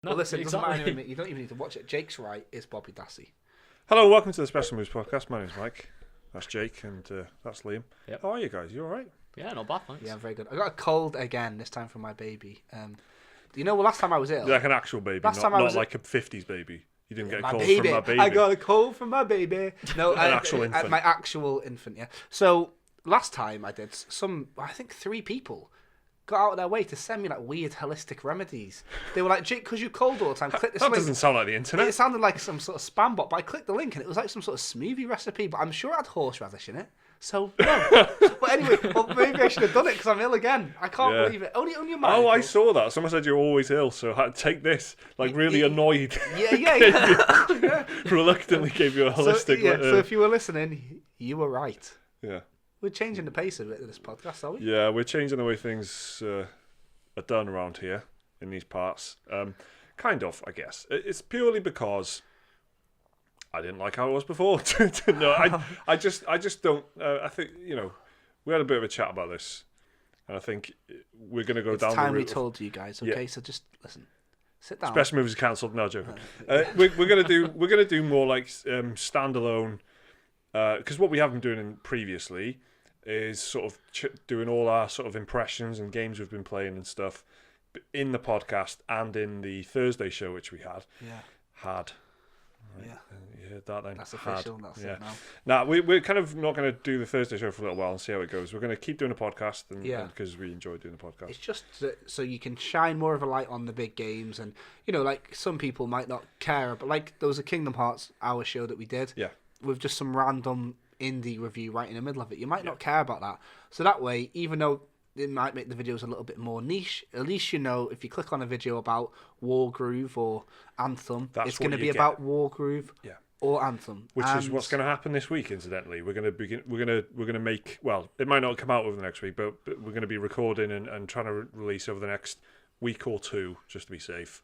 No, Well, listen, exactly. it doesn't matter. You don't even need to watch it. Jake's right. It's Bobby Dassey. Hello, welcome to the Special Moves podcast. My name's Mike. That's Jake, and that's Liam. Yep. How are you guys? You all right? Yeah, not bad, thanks. Yeah, I'm very good. I got a cold again, this time from my baby. You know, last time I was ill. Like an actual baby, Last time I not was- like a 50s baby. You didn't get a my cold baby. from my baby. I got a cold from my baby. No, An actual infant. My actual infant, yeah. So, last time I did, I think 3 people got out of their way to send me like weird holistic remedies. They were like, Jake, because you cold all the time, click this That link. doesn't sound like the internet. It sounded like some sort of spam bot, but I clicked the link and it was like some sort of smoothie recipe, but I'm sure it had horseradish in it. So, no. But anyway, well, maybe I should have done it because I'm ill again. I can't Yeah. believe it. Only a man. Oh, I saw that. Someone said you're always ill, so I had to take this. Like, really annoyed. Yeah. Yeah. Reluctantly gave you a holistic... So if you were listening, you were right. yeah. We're changing the pace a bit of this podcast, are we? Yeah, we're changing the way things are done around here in these parts. Kind of, I guess. It's purely because I didn't like how it was before. No, I just don't. I think we had a bit of a chat about this, and I think we're going to go down. It's time the we route told you guys. Okay, so just listen. Sit down. Special movies cancelled. No joking. We're gonna do more like standalone. Because what we have been doing previously is sort of doing all our sort of impressions and games we've been playing and stuff in the podcast and in the Thursday show which we had. Yeah. Had. Right. Yeah. You heard that then? That's official. That's it now. Now, we're kind of not going to do the Thursday show for a little while and see how it goes. We're going to keep doing a podcast and because we enjoy doing the podcast. It's just so you can shine more of a light on the big games, and like some people might not care, but like there was a Kingdom Hearts hour show that we did. Yeah. With just some random indie review right in the middle of it. You might not care about that. So that way, even though it might make the videos a little bit more niche, at least if you click on a video about Wargroove or Anthem, it's going to be about Wargroove or Anthem. Which is what's going to happen this week, incidentally. We're going to make, well, it might not come out over the next week, but we're going to be recording and trying to release over the next week or two, just to be safe.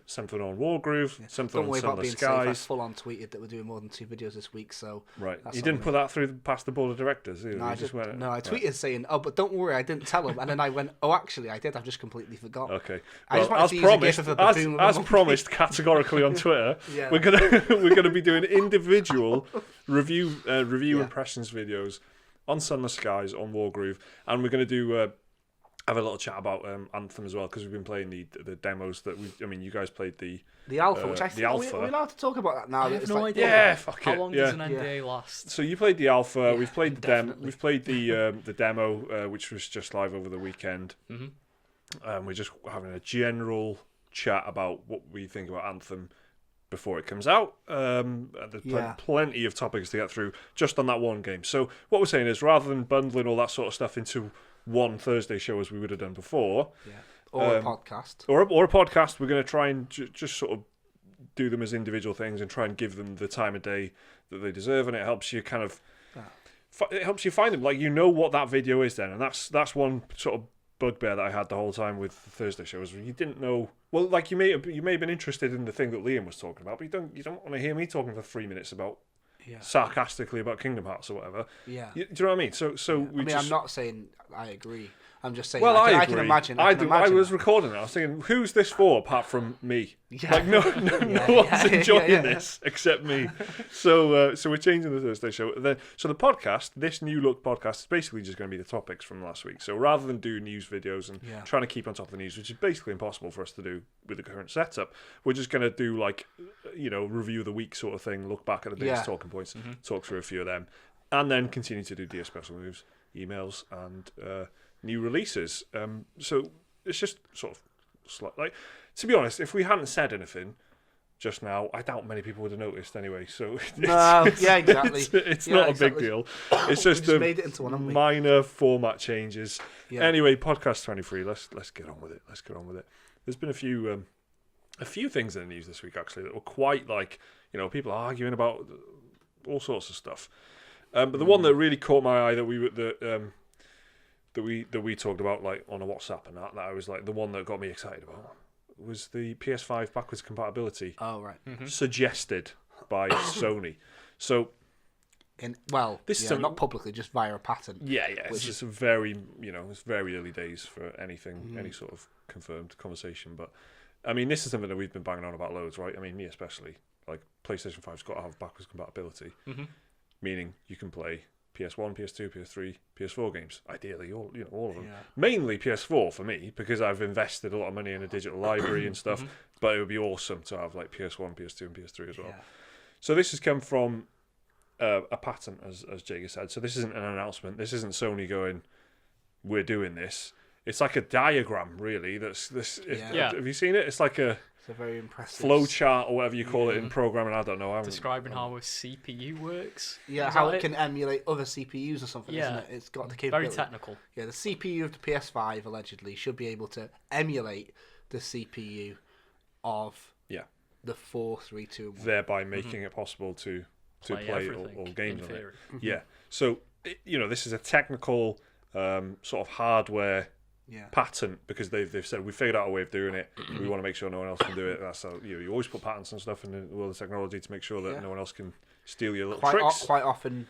Something on Wargroove, something on Sun the Skies. I full on tweeted that we're doing more than 2 videos this week, so right. You didn't put that through past the board of directors, did you? No, I tweeted saying, "Oh, but don't worry, I didn't tell them," and then I went, "Oh, actually, I did. I've just completely forgot." Okay. I just well, wanted to use a gif of a baboon with a as monkey. promised, categorically on Twitter, Yeah. we're gonna be doing individual review impressions videos on Sun the Skies, on Wargroove, and we're gonna do. Have a little chat about Anthem as well, because we've been playing the demos that you guys played the alpha, which I the think alpha. we're allowed to talk about that now. I have It's no like, idea. Yeah, fuck How it. long Yeah. does an NDA last? So you played the alpha. Yeah, we've played the definitely. We've played the demo, which was just live over the weekend. Mm-hmm. We're just having a general chat about what we think about Anthem before it comes out. There's plenty of topics to get through just on that one game. So what we're saying is, rather than bundling all that sort of stuff into one Thursday show as we would have done before, or a podcast, or a podcast, we're going to try and just sort of do them as individual things and try and give them the time of day that they deserve, and it helps you kind of it helps you find them, like what that video is then, and that's one sort of bugbear that I had the whole time with the Thursday show, is you didn't know. Well, like you may have been interested in the thing that Liam was talking about, but you don't want to hear me talking for 3 minutes about sarcastically about Kingdom Hearts or whatever. Yeah. Do you know what I mean? So I'm not saying I agree. I'm just saying. Well, I agree. I can imagine. I was recording it. I was thinking, who's this for apart from me? Yeah. Like no one's enjoying this except me. So we're changing the Thursday show. So the podcast, this new look podcast, is basically just going to be the topics from last week. So rather than do news videos and trying to keep on top of the news, which is basically impossible for us to do with the current setup, we're just going to do review of the week sort of thing, look back at the biggest talking points, talk through a few of them, and then continue to do DS special moves, emails, and new releases. So it's just sort of like, to be honest, if we hadn't said anything just now, I doubt many people would have noticed anyway. So exactly. It's not a big deal. It's just made it into one, haven't we? minor format changes. Yeah. Anyway, podcast 23. Let's get on with it. There's been a few things in the news this week actually that were quite people arguing about all sorts of stuff. But the one that really caught my eye that we talked about like on a WhatsApp and that I was like the one that got me excited about was the PS5 backwards compatibility. Oh right. Suggested by Sony. So this is not publicly, just via a patent. It's just very it's very early days for anything, any sort of confirmed conversation. But I mean, this is something that we've been banging on about loads, right? I mean, me especially. Like, PlayStation 5's got to have backwards compatibility, meaning you can play PS1, PS2, PS3, PS4 games. Ideally, all of them. Yeah. Mainly PS4 for me, because I've invested a lot of money in a digital library and stuff. But it would be awesome to have like PS1, PS2, and PS3 as well. Yeah. So this has come from a patent, as Jake has said. So this isn't an announcement. This isn't Sony going, "We're doing this." It's like a diagram, really. That's this. Yeah. Have you seen it? It's like a It's a very impressive flow chart or whatever you call it in programming. I don't know. Describing how a CPU works. Yeah, Is how that it can emulate other CPUs or something, isn't Yeah. it? It's got the Very capability. technical. Yeah, the CPU of the PS5 allegedly should be able to emulate the CPU of the 4, 3, 2, 1. Thereby making it possible to play all everything, games in on it. theory. Yeah. So this is a technical sort of hardware patent, because they've said we figured out a way of doing it. We want to make sure no one else can do it. That's how you always put patents and stuff in the world of technology to make sure that no one else can steal your little tricks. Quite often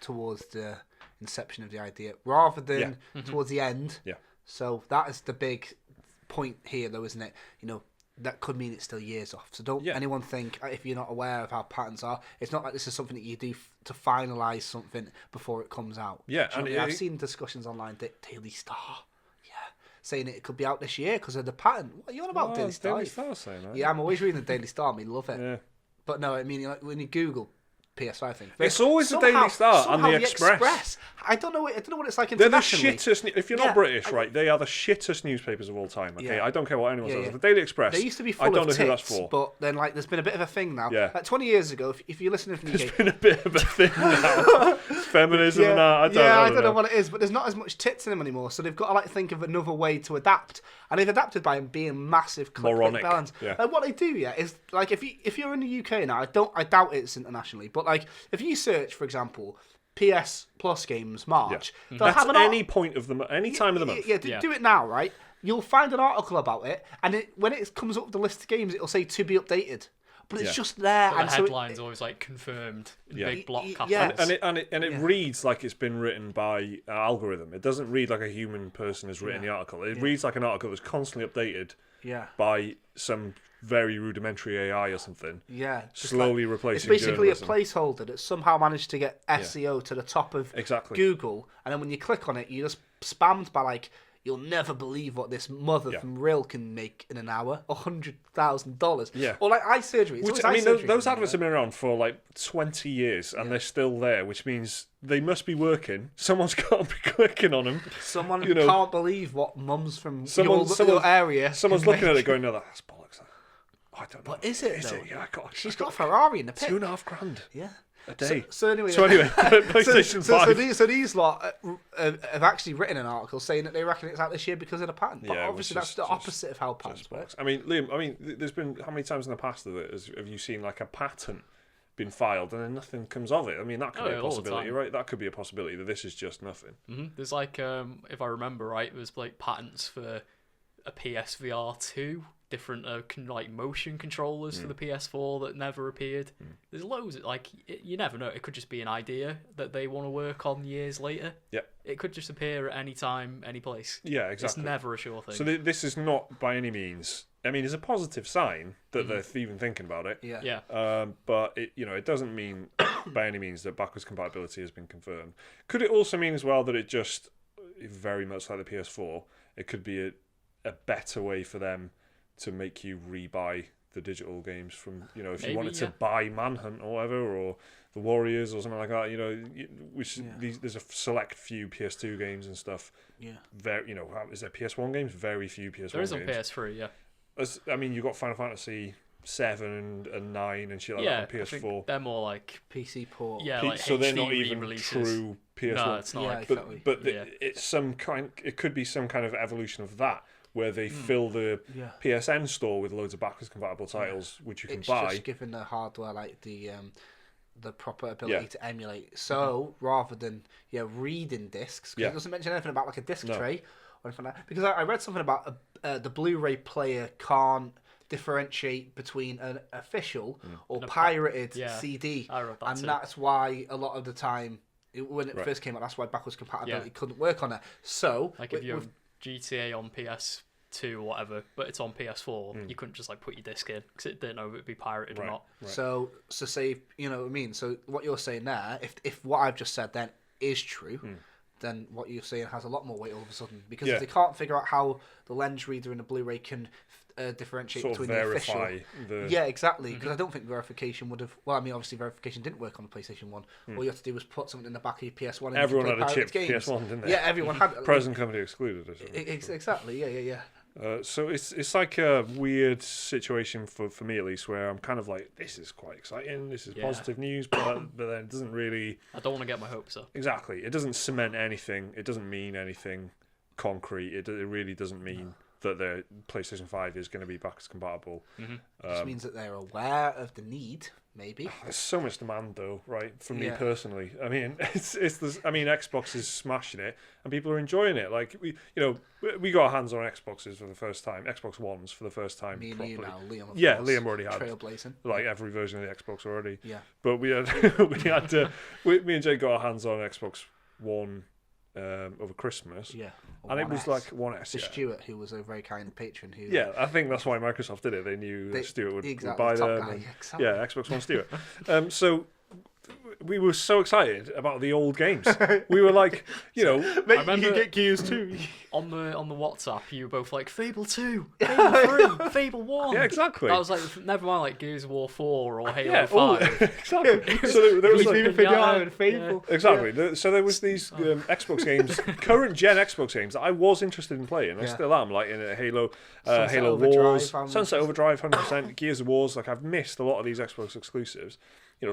towards the inception of the idea, rather than towards the end. Yeah. So that is the big point here, though, isn't it? That could mean it's still years off. So don't anyone think, if you're not aware of how patents are, it's not like this is something that you do to finalise something before it comes out. Yeah, and I've seen discussions online that Daily Star, saying it could be out this year because of the patent. What are you on about, Daily Star? Daily Star saying that. Yeah, I'm always reading the Daily Star. I love it. Yeah. But no, I mean, like, when you Google PS5 thing, it's always the Daily Star and the Express. I don't know what it's like They're the internationally. shittest. If you're not British, right, they are the shittest newspapers of all time. Okay, I don't care what anyone says. The Daily Express. They used to be full I don't of know who tits, that's for. but then like there's been a bit of a thing now. Yeah. Like 20 years ago, if you're listening from the There's UK, been a bit of a thing now. Feminism and that. I don't know what it is, but there's not as much tits in them anymore. So they've got to like think of another way to adapt, and they've adapted by being massive moronic balance. Yeah. Like what they do, is like if you're in the UK now, I doubt it's internationally, but like if you search, for example, PS Plus games March, they'll That's have any point of the any time of the month. Do it now, right? You'll find an article about it, and when it comes up with the list of games, it'll say to be updated. But it's just there, But and the so headline's always like confirmed in big block capitals. yeah. And it reads like it's been written by an algorithm. It doesn't read like a human person has written the article. It reads like an article that's constantly updated by some very rudimentary AI or something. Yeah, slowly replacing. It's basically journalism. a placeholder that somehow managed to get SEO to the top of Google, and then when you click on it, you're just spammed by like, you'll never believe what this mother from Real can make in an hour, $100,000. Yeah, or like eye surgery. Which, I mean, those adverts have been around for like 20 years, and they're still there, which means they must be working. Someone's got to be clicking on them. Someone can't believe what mums from your area. Someone's looking at it going, "No, that's bollocks." I don't know. But is it? Yeah, she's got a Ferrari in the pit. $2,500. Yeah. A day. So anyway, PlayStation 5. So these lot have actually written an article saying that they reckon it's out this year because of the patent. But obviously that's the opposite of how patents work. I mean, Liam, there's been how many times in the past have you seen like a patent been filed and then nothing comes of it? I mean, that could be a possibility, right? That could be a possibility that this is just nothing. There's like, if I remember right, there's like patents for a PSVR 2. Different like motion controllers for the PS4 that never appeared. There's loads. You never know. It could just be an idea that they want to work on years later. Yeah. It could just appear at any time, any place. Yeah, exactly. It's never a sure thing. So this is not by any means. I mean, it's a positive sign that they're even thinking about it. Yeah. But it doesn't mean by any means that backwards compatibility has been confirmed. Could it also mean as well that it just very much like the PS4, it could be a better way for them to make you rebuy the digital games from, if you wanted to buy Manhunt or whatever, or the Warriors or something like that, there's a select few PS2 games and stuff. Yeah. Very, is there PS1 games? Very few PS1 games. There is on PS3, yeah. You've got Final Fantasy 7 and 9 and shit like that on PS4. I think they're more like PC port. Yeah, like so HD they're not even re-releases. true PS1. No, it's not. Exactly. But it's some kind. It could be some kind of evolution of that, where they fill the PSN store with loads of backwards compatible titles, which you can buy. It's just giving the hardware like the proper ability to emulate. So rather than reading discs, because it doesn't mention anything about like a disc tray or anything like that. Because I read something about the Blu-ray player can't differentiate between an official or pirated CD, and that's why a lot of the time when it first came out, that's why backwards compatibility couldn't work on it. So like if you have GTA on 2 or whatever, but it's on PS4, you couldn't just like put your disc in because it didn't know if it'd be pirated or not. Right. So say, you know what I mean. So what you're saying there, if what I've just said then is true, then what you're saying has a lot more weight all of a sudden, because if they can't figure out how the lens reader and the Blu-ray can differentiate sort of between the official. Yeah, exactly. Because I don't think verification would have. Well, I mean, obviously verification didn't work on the PlayStation 1. All you had to do was put something in the back of your PS1. And Everyone you could had play a chip games. PS1, didn't they? Yeah, everyone had. Present company excluded. Exactly. Yeah. So it's like a weird situation for me at least, where I'm kind of like, this is quite exciting, this is positive news, but then it doesn't really. I don't want to get my hopes up. Exactly, it doesn't cement anything. It doesn't mean anything concrete. It really doesn't mean that the PlayStation 5 is going to be backwards compatible. It just means that they're aware of the need. Maybe there's so much demand though, right? For me personally, I mean, Xbox is smashing it, and people are enjoying it. Like we got our hands on Xboxes for the first time, Xbox Ones for the first time. Me and properly. you now, Liam. Liam already had trailblazing. Like every version of the Xbox already. Yeah, but we had me and Jay got our hands on Xbox One over Christmas. Yeah. And it was like One S. So Stuart, who was a very kind patron, who I think that's why Microsoft did it. They knew that Stuart would buy them. Exactly. Yeah, Xbox One Stuart. So we were so excited about the old games. We were like, Mate, I remember you can get Gears 2 on the WhatsApp. You were both like Fable 2, Fable 3, Fable 1. Yeah, exactly. I was like, never mind like Gears of War 4 or Halo 5. Exactly. So there was like Fable. Exactly. Yeah. So there was these Xbox games, current gen Xbox games that I was interested in playing. I still am, like in Halo, Halo Wars, Sunset Overdrive, 100%, Gears of Wars. Like I've missed a lot of these Xbox exclusives.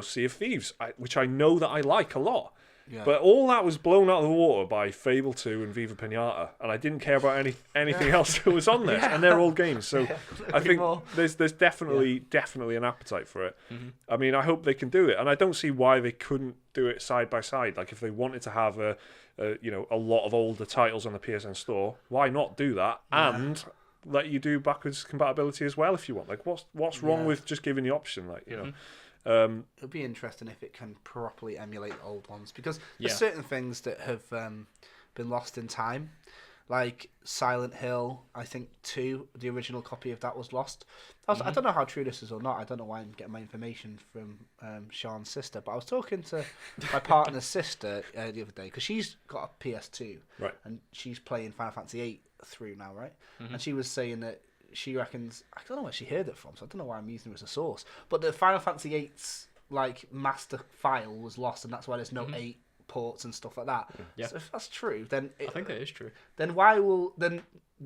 Sea of Thieves, which I know that I like a lot. Yeah. But all that was blown out of the water by Fable 2 and Viva Pinata, and I didn't care about anything else that was on there, and they're old games. So I think there's definitely an appetite for it. I mean, I hope they can do it, and I don't see why they couldn't do it side by side. Like if they wanted to have a lot of older titles on the PSN store, why not do that and let you do backwards compatibility as well if you want? Like what's wrong with just giving the option? Like it'll be interesting if it can properly emulate the old ones, because there's certain things that have been lost in time, like Silent Hill. I think 2, the original copy of that was lost. I don't know how true this is or not. I don't know why I'm getting my information from Sean's sister, but I was talking to my partner's sister the other day, because she's got a PS2, right, and she's playing Final Fantasy 8 through now, right? And she was saying that she reckons, I don't know where she heard it from, so I don't know why I'm using it as a source, but the Final Fantasy 8's like master file was lost, and that's why there's no 8 ports and stuff like that. So if that's true, then I think that is true. Then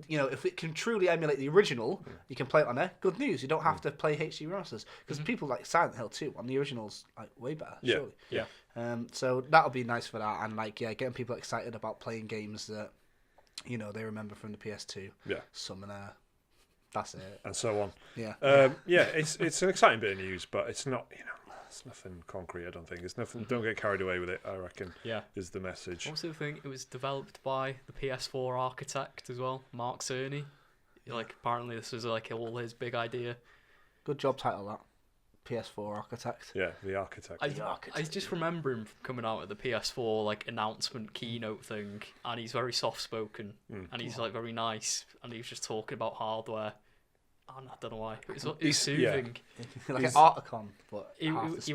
if it can truly emulate the original, you can play it on there. Good news, you don't have to play HD remasters, because people like Silent Hill 2 on the original's like way better. Surely. So that'll be nice for that, and getting people excited about playing games that they remember from the PS2. Summoner. That's it. And so on. Yeah. It's an exciting bit of news, but it's not, it's nothing concrete, I don't think. It's nothing, don't get carried away with it, I reckon, is the message. What's the other thing? It was developed by the PS4 architect as well, Mark Cerny. Like, apparently this was like all his big idea. Good job title, that. PS4 architect. Yeah, the architect. I just remember him coming out at the PS4 like announcement keynote thing, and he's very soft spoken, and he's like very nice, and he was just talking about hardware. And I don't know why. It's soothing. Like an Articon, but he was,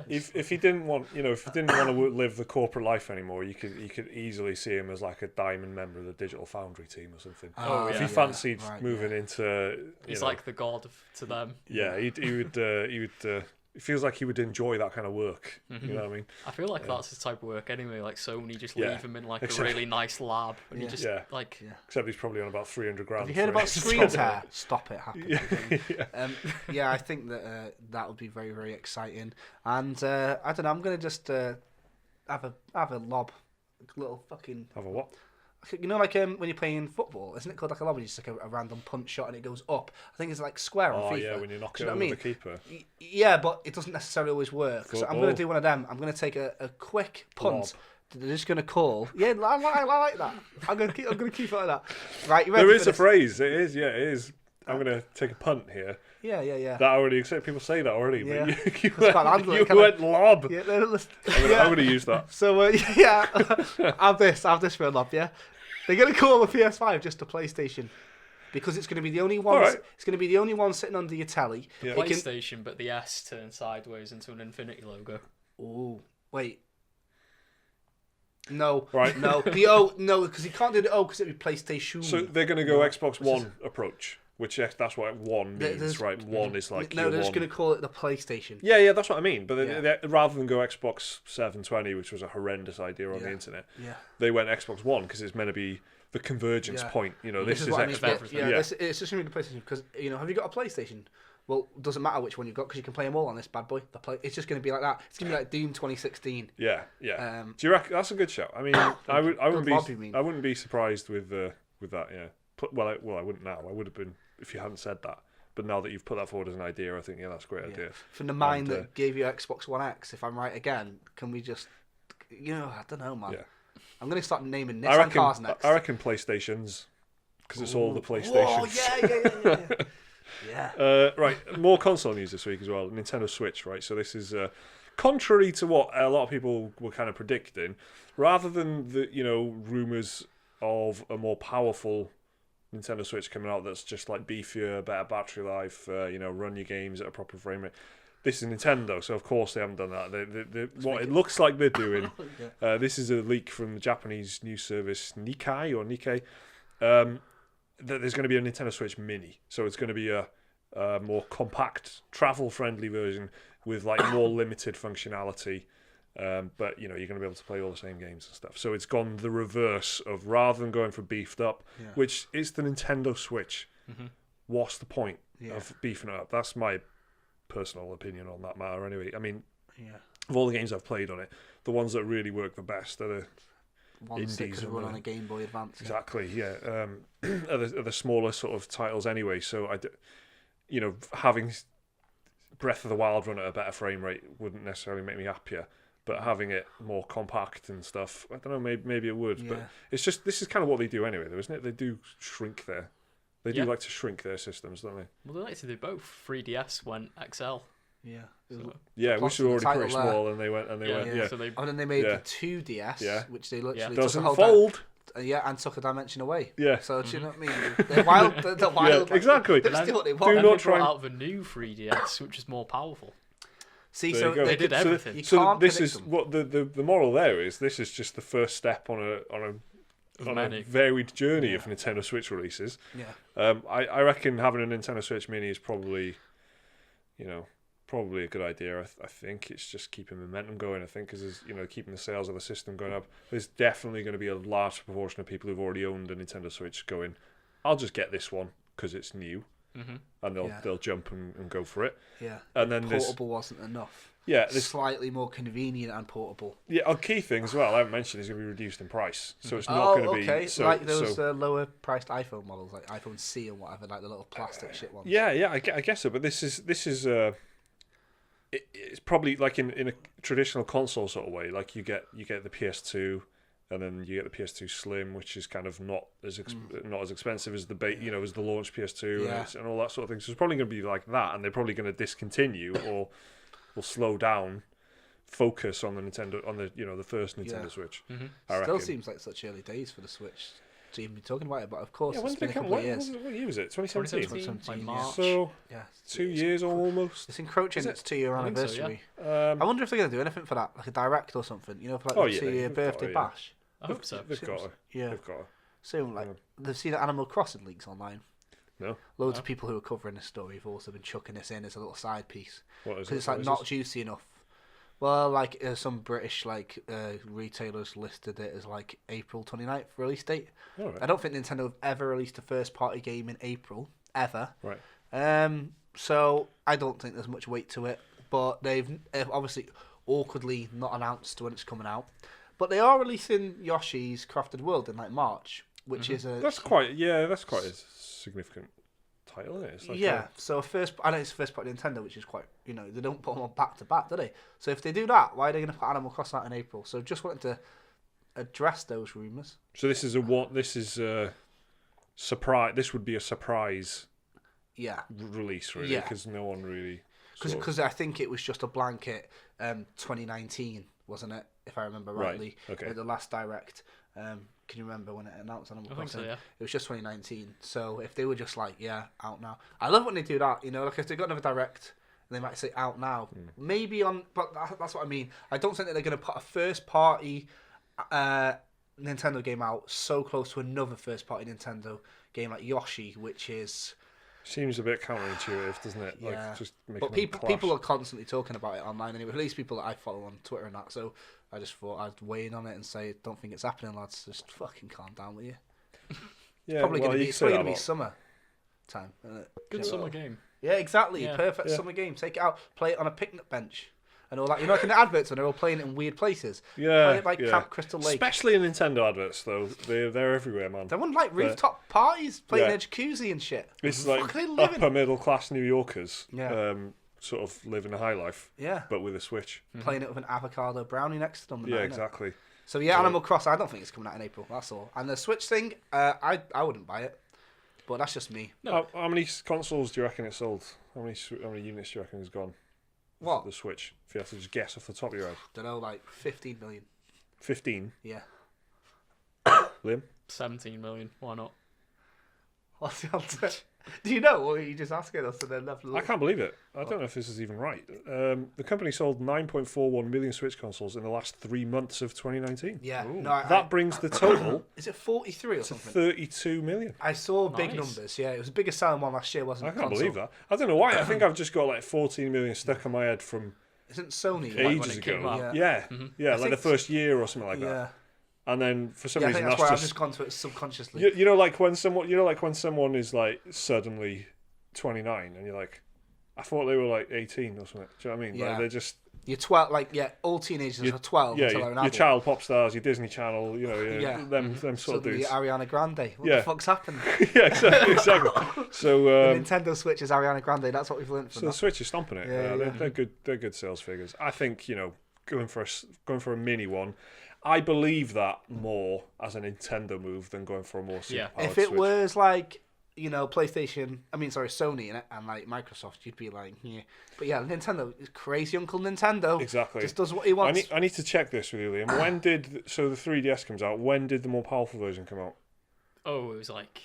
If he didn't want, to live the corporate life anymore, you could easily see him as like a diamond member of the Digital Foundry team or something. If he fancied moving into, he's like the god to them. Yeah, he would. It feels like he would enjoy that kind of work. You know what I mean? I feel like that's his type of work anyway. Like Sony just leave him in like a really nice lab, and he just like. Except he's probably on about 300 grand. Have you heard about screen tear? Stop it happening. I think that would be very, very exciting. And I don't know. I'm gonna just have a lob, a little fucking. Have a what? Like when you're playing football, isn't it called like a lob? It's just like a random punch shot and it goes up. I think it's like square on FIFA. Oh yeah, when you knock it over the keeper. Yeah, but it doesn't necessarily always work. So I'm going to do one of them. I'm going to take a quick punt. Lob. They're just going to call. Yeah, I like that. I'm going to keep it like that. Right, you ready? There is a phrase. It is. Yeah, it is. I'm going to take a punt here. Yeah. That already, except people say that already. Yeah. But you went lob. Yeah, I'm going to use that. So, have this for a lob, yeah? They're going to call the PS5 just a PlayStation. because it's going to be the only one. All right. It's going to be the only one sitting under your telly. Yeah. PlayStation, but the S turned sideways into an infinity logo. Oh, wait. No, Right. no, the O, no, because you can't do the O because it'd be PlayStation. So they're going to go Xbox One approach, which that's what one means, There's- right? One is like no, your they're just one. going to call it the PlayStation. Yeah, that's what I mean. But Yeah. rather than go Xbox 720, which was a horrendous idea on Yeah. the internet, Yeah. they went Xbox One because it's meant to be the convergence Yeah. point. You know, This this is what I Xbox. mean. everything. Yeah, Yeah. it's just going to be the PlayStation because have you got a PlayStation? Well, it doesn't matter which one you've got because you can play them all on this bad boy. It's just going to be like that. It's going to be like Doom 2016. Yeah. Do you reckon that's a good shout? I mean, I wouldn't be surprised with that. Yeah. Well, I wouldn't now. I would have been if you hadn't said that. But now that you've put that forward as an idea, I think that's a great idea. From the mind that gave you Xbox One X, if I'm right again, can we just, I don't know, man. Yeah. I'm going to start naming I Nissan cars next. PlayStations because it's all the PlayStations. Oh, yeah. Right, more console news this week as well. Nintendo Switch, right? So this is contrary to what a lot of people were kind of predicting. Rather than the rumors of a more powerful Nintendo Switch coming out that's just like beefier, better battery life, run your games at a proper frame rate. This is Nintendo, so of course they haven't done that. What it looks like they're doing. This is a leak from the Japanese news service Nikkei. That there's going to be a Nintendo Switch Mini, so it's going to be a more compact, travel-friendly version with like more limited functionality. But you're going to be able to play all the same games and stuff. So it's gone the reverse of rather than going for beefed up, which is the Nintendo Switch. Mm-hmm. What's the point of beefing it up? That's my personal opinion on that matter. Anyway, I mean, of all the games I've played on it, the ones that really work the best are the ones that indies could run on a Game Boy Advance. Exactly, yeah. Are the smaller sort of titles anyway. So having Breath of the Wild run at a better frame rate wouldn't necessarily make me happier. But having it more compact and stuff, I don't know, maybe it would. But it's just, this is kind of what they do anyway, though, isn't it? They do shrink They do like to shrink their systems, don't they? Well, they like to do both. 3DS went XL. Yeah. Yeah, which were already pretty small, and they went. So and then they made the 2DS, which they literally doesn't took fold. And took a dimension away. Yeah. So do you know what I mean? They're wild. They're wild. Yeah, exactly. That's what they want. Do not try out the new 3DS, which is more powerful. See, there so they did everything. So this is what the moral there is. This is just the first step on a varied journey of Nintendo Switch releases. Yeah. I reckon having a Nintendo Switch Mini is probably a good idea. I think it's just keeping momentum going. I think because keeping the sales of the system going up. There's definitely going to be a large proportion of people who've already owned a Nintendo Switch going, I'll just get this one because it's new. Mm-hmm. And they'll jump and go for it. Yeah. And then portable wasn't enough. Yeah, slightly more convenient and portable. Yeah, a key thing as well I haven't mentioned is going to be reduced in price, so it's not going to be like those lower priced iPhone models, like iPhone C and whatever, like the little plastic shit ones. Yeah, I guess so. But this is it's probably like in a traditional console sort of way. Like you get the PS2. And then you get the PS2 Slim, which is kind of not as expensive as the as the launch PS2 and all that sort of thing. So it's probably going to be like that, and they're probably going to discontinue or will slow down focus on the Nintendo the first Nintendo Switch. Mm-hmm. Still seems like such early days for the Switch to even be talking about it, but of course it's been a couple of years. What year was it? 2017. Like March. So 2 years almost. It's encroaching its 2-year anniversary. I wonder if they're going to do anything for that, like a direct or something. For like the 2-year birthday bash. I hope so. They've got to. Soon, they've seen the Animal Crossing leaks online. No. Loads of people who are covering this story have also been chucking this in as a little side piece. What is it? Because it's not juicy enough. Well, some British retailers listed it as April 29th release date. Right. I don't think Nintendo have ever released a first party game in April ever. Right. So I don't think there's much weight to it. But they've obviously awkwardly not announced when it's coming out. But they are releasing Yoshi's Crafted World in March, which is a... That's quite a significant title, isn't it? So I know it's first party Nintendo, which is quite, they don't put them on back to back, do they? So if they do that, why are they going to put Animal Crossing out in April? So just wanted to address those rumours. So this is a surprise. This would be a surprise. Release really, because no one really. Because I think it was just a blanket 2019, wasn't it? if I remember Right, rightly, okay. at the last Direct. Can you remember when it announced Animal I think Crossing? so, yeah. It was just 2019. So if they were just like, yeah, out now. I love when they do that, like if they got another Direct, they might say out now. Maybe but that's what I mean. I don't think that they're going to put a first-party Nintendo game out so close to another first-party Nintendo game like Yoshi, which is... Seems a bit counterintuitive, doesn't it? Yeah. Like, just making But them clash. people are constantly talking about it online anyway. At least people that I follow on Twitter and that. So I just thought I'd weigh in on it and say, don't think it's happening, lads. Just fucking calm down, will you? Yeah, Probably well, going to you be, can say that a lot. summer time. Isn't it? Good summer game. Yeah, exactly. Yeah. Perfect Yeah. summer game. Take it out, play it on a picnic bench. And all that. Like in the adverts when they're all playing it in weird places. Play Yeah, it like yeah. Camp Crystal Lake. Especially in Nintendo adverts, though. They're everywhere, man. They want like rooftop parties, playing Yeah. their jacuzzi and shit. It's What like the fuck are they living? upper middle class New Yorkers, Yeah. sort of living a high life, Yeah. but with a Switch. Playing it with an avocado brownie next to them. Yeah, innit? exactly. So yeah, Animal Crossing. I don't think it's coming out in April. That's all. And the Switch thing, I wouldn't buy it, but that's just me. No. How many consoles do you reckon it sold? How many units do you reckon it's gone? What? The Switch. If you have to just guess off the top of your head. Don't know, like 15 million. 15. Yeah. Liam? 17 million. Why not? What's the answer? Do you know, or are you just asking us and then have a I look? can't believe it. I don't know if this is even right. The company sold 9.41 million Switch consoles in the last 3 months of 2019. Yeah. Ooh. No, That brings the total is it 43 or to something? 32 million. I saw big Nice. numbers. Yeah, it was the biggest selling one last year, wasn't I it? can't console? believe that. I don't know why. I think I've just got like 14 million stuck in my head from Isn't Sony? when ages it came ago. out. Yeah, yeah, I like the think first year or something like that. Yeah. And then for some Yeah, I reason think that's that's why I've just just gone to it subconsciously. you know, like when someone is like suddenly 29 and you're like, I thought they were like 18 or something. Do you know what I mean? Yeah. Like they're just You're 12, all teenagers are 12 yeah, until they're an your adult. child pop stars, your Disney Channel, you know, Yeah. them sort of Suddenly dudes. Ariana Grande. What Yeah. the fuck's happened? Yeah, exactly. So The Nintendo Switch is Ariana Grande. That's what we've learned from so the that. Switch is stomping it. Yeah, yeah. They're good. They're good sales figures. I think going for a mini one. I believe that more as a Nintendo move than going for a more super powered If it Switch. was like, PlayStation, Sony in it, and like Microsoft, you'd be like, yeah. But yeah, Nintendo is crazy Uncle Nintendo. Exactly. Just does what he wants. I need to check this with you, Liam. When did the 3DS comes out? When did the more powerful version come out? Oh, it was like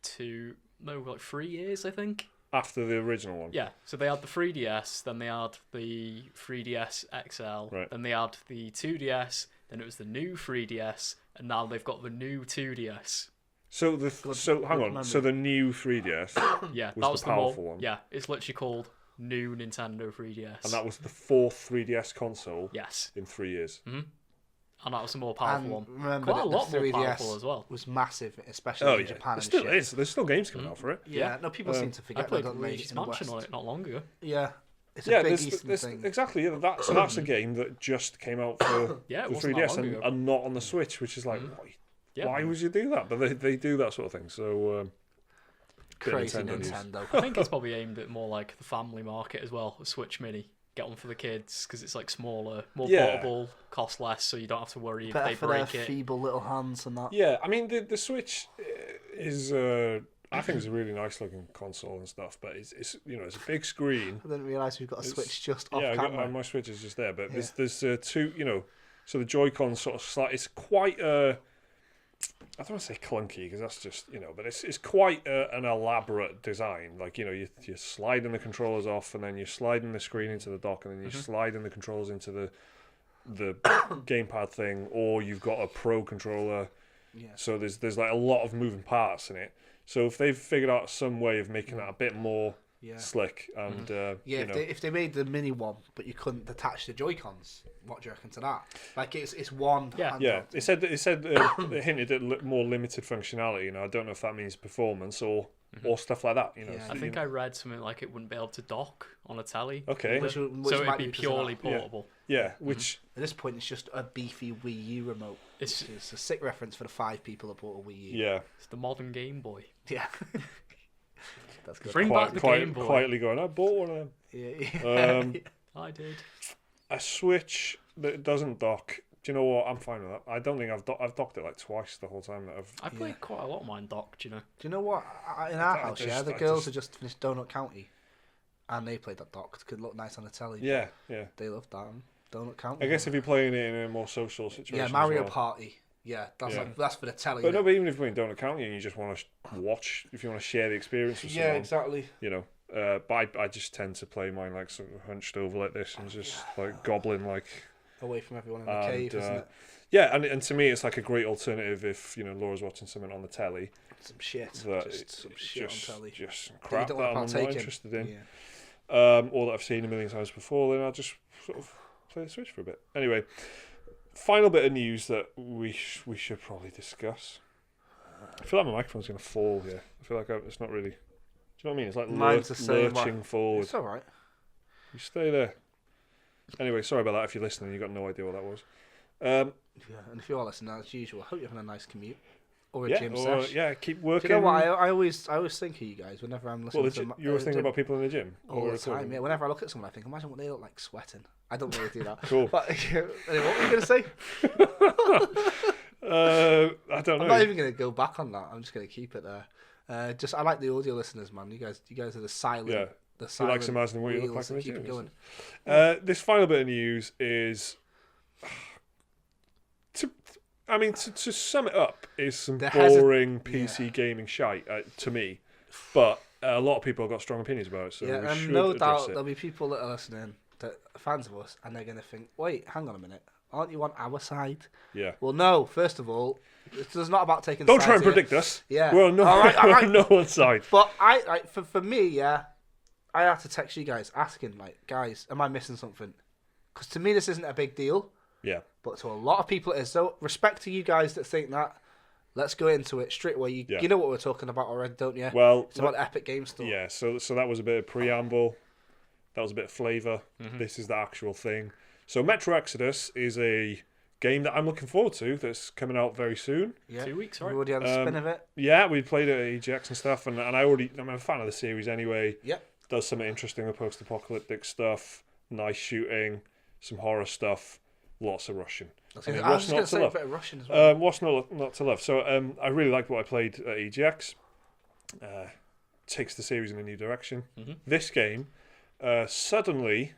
3 years, I think. After the original one. Yeah, so they had the 3DS, then they had the 3DS XL, Right. then they had the 2DS, then it was the new 3DS, and now they've got the new 2DS. So hang on. memory. So the new 3DS, Yeah, Was that the was powerful more, one. Yeah, it's literally called New Nintendo 3DS. and that was the fourth 3DS console Yes, in 3 years. and that was the more powerful And one. remember Quite a that lot the more 3DS powerful as well. was massive, especially Oh in yeah, Japan it and still shit. is. There's still games coming out for it. Yeah, no, people seem to I forget that, played don't they? Luigi's In the Mansion West. on it not long ago. Yeah, it's Yeah, a big there's, Eastern there's, thing. exactly. Yeah, so that's a game that just came out for Yeah, it the wasn't 3DS that long ago. and not on the Switch, which is like, Yeah, why would you do that? But they do that sort of thing. So Crazy Nintendo news. Nintendo. I think it's probably aimed at more like the family market as well. A Switch Mini, get one for the kids because it's like smaller, more Yeah. portable, cost less, so you don't have to worry if Better they for their break it. feeble little hands and that. yeah, I mean the Switch is I think it's a really nice looking console and stuff, but it's it's a big screen. I didn't realise we've got a Switch just Yeah, off camera. my Switch is just there, but Yeah. there's two, so the Joy-Con sort of it's quite I don't want to say clunky because that's just but it's quite an elaborate design. Like you're sliding the controllers off and then you're sliding the screen into the dock and then you're sliding the controls into the gamepad thing, or you've got a Pro controller. Yeah. So there's like a lot of moving parts in it. So if they've figured out some way of making that a bit more Yeah. slick and Yeah, if they made the mini one, but you couldn't attach the Joy-Cons, what do you reckon to that? Like it's one. Yeah. handheld yeah, thing. it said it hinted at more limited functionality. I don't know if that means performance or stuff like that. Yeah. I think I read something like it wouldn't be able to dock on a telly. Okay. Which so might it'd be because of purely that. portable. Yeah, which At this point, it's just a beefy Wii U remote. It's It's a sick reference for the 5 people that bought a Wii U. yeah, it's the modern Game Boy. Yeah. That's good. Bring back the Game Boy. quietly going, I bought one of them. Yeah. I did. A Switch that doesn't dock. Do you know what? I'm fine with that. I don't think I've docked it like twice the whole time that I've. I played quite a lot of mine docked, Do you know what? In our house, I the just- girls had just finished Donut County, and they played that docked. Could look nice on the telly. Yeah, yeah. They loved that. Donut count. I guess if you're playing it in a more social situation. Yeah, Mario as well. Party. Yeah, that's for the telly. But no, but even if you're playing Donut County and you just want to watch, if you want to share the experience with someone. Yeah, exactly. You know, but I just tend to play mine like sort of hunched over like this and just like gobbling like. Away from everyone in the cave, isn't it? Yeah, and to me it's like a great alternative if, you know, Laura's watching something on the telly. Some shit. Just some shit on telly. Just crap that I'm not interested in. Yeah. Or that I've seen a million times before, then I'll just sort of play the Switch for a bit. Anyway, final bit of news that we should probably discuss. I feel like my microphone's going to fall here. I feel like it's not really... Do you know what I mean? It's like lurching forward. It's alright. You stay there. Anyway, sorry about that if you're listening. You got no idea what that was. Yeah, and if you are listening, as usual, I hope you're having a nice commute or a gym session. Yeah, keep working. Do you know what? I always think of you guys whenever I'm listening to. You were thinking about people in the gym all the time. Yeah, whenever I look at someone, I think, imagine what they look like sweating. I don't really do that. Cool. But anyway, what were you gonna say? I don't know. I'm not even gonna go back on that. I'm just gonna keep it there. I like the audio listeners, man. You guys are the silent. Yeah. The you like imagining what you look like in the keep gym. it going. This final bit of news is, to sum it up, is some boring PC gaming shite to me, but a lot of people have got strong opinions about it. So yeah, we and should no address doubt it. there'll be people that are listening, that are fans of us, and they're gonna think, wait, hang on a minute, aren't you on our side? Yeah. Well, no. First of all, it's not about taking. Don't try sides and here. predict us. Yeah. We're on all right. no one's side. But for me, yeah, I had to text you guys asking, like, guys, am I missing something? Because to me, this isn't a big deal. Yeah. But to a lot of people, it is. So respect to you guys that think that. Let's go into it straight away. You know what we're talking about already, don't you? Well, it's about Epic Games Store. Yeah. So that was a bit of preamble. That was a bit of flavour. Mm-hmm. This is the actual thing. So Metro Exodus is a game that I'm looking forward to. That's coming out very soon. Yeah. 2 weeks, right? We already had a spin of it. Yeah, we played it at EGX and stuff, and I'm a fan of the series anyway. Yep. Does something interesting with post-apocalyptic stuff, nice shooting, some horror stuff, lots of Russian. I was just going to say a bit of Russian as well. What's not to love? So I really liked what I played at EGX. Takes the series in a new direction. Mm-hmm. This game suddenly,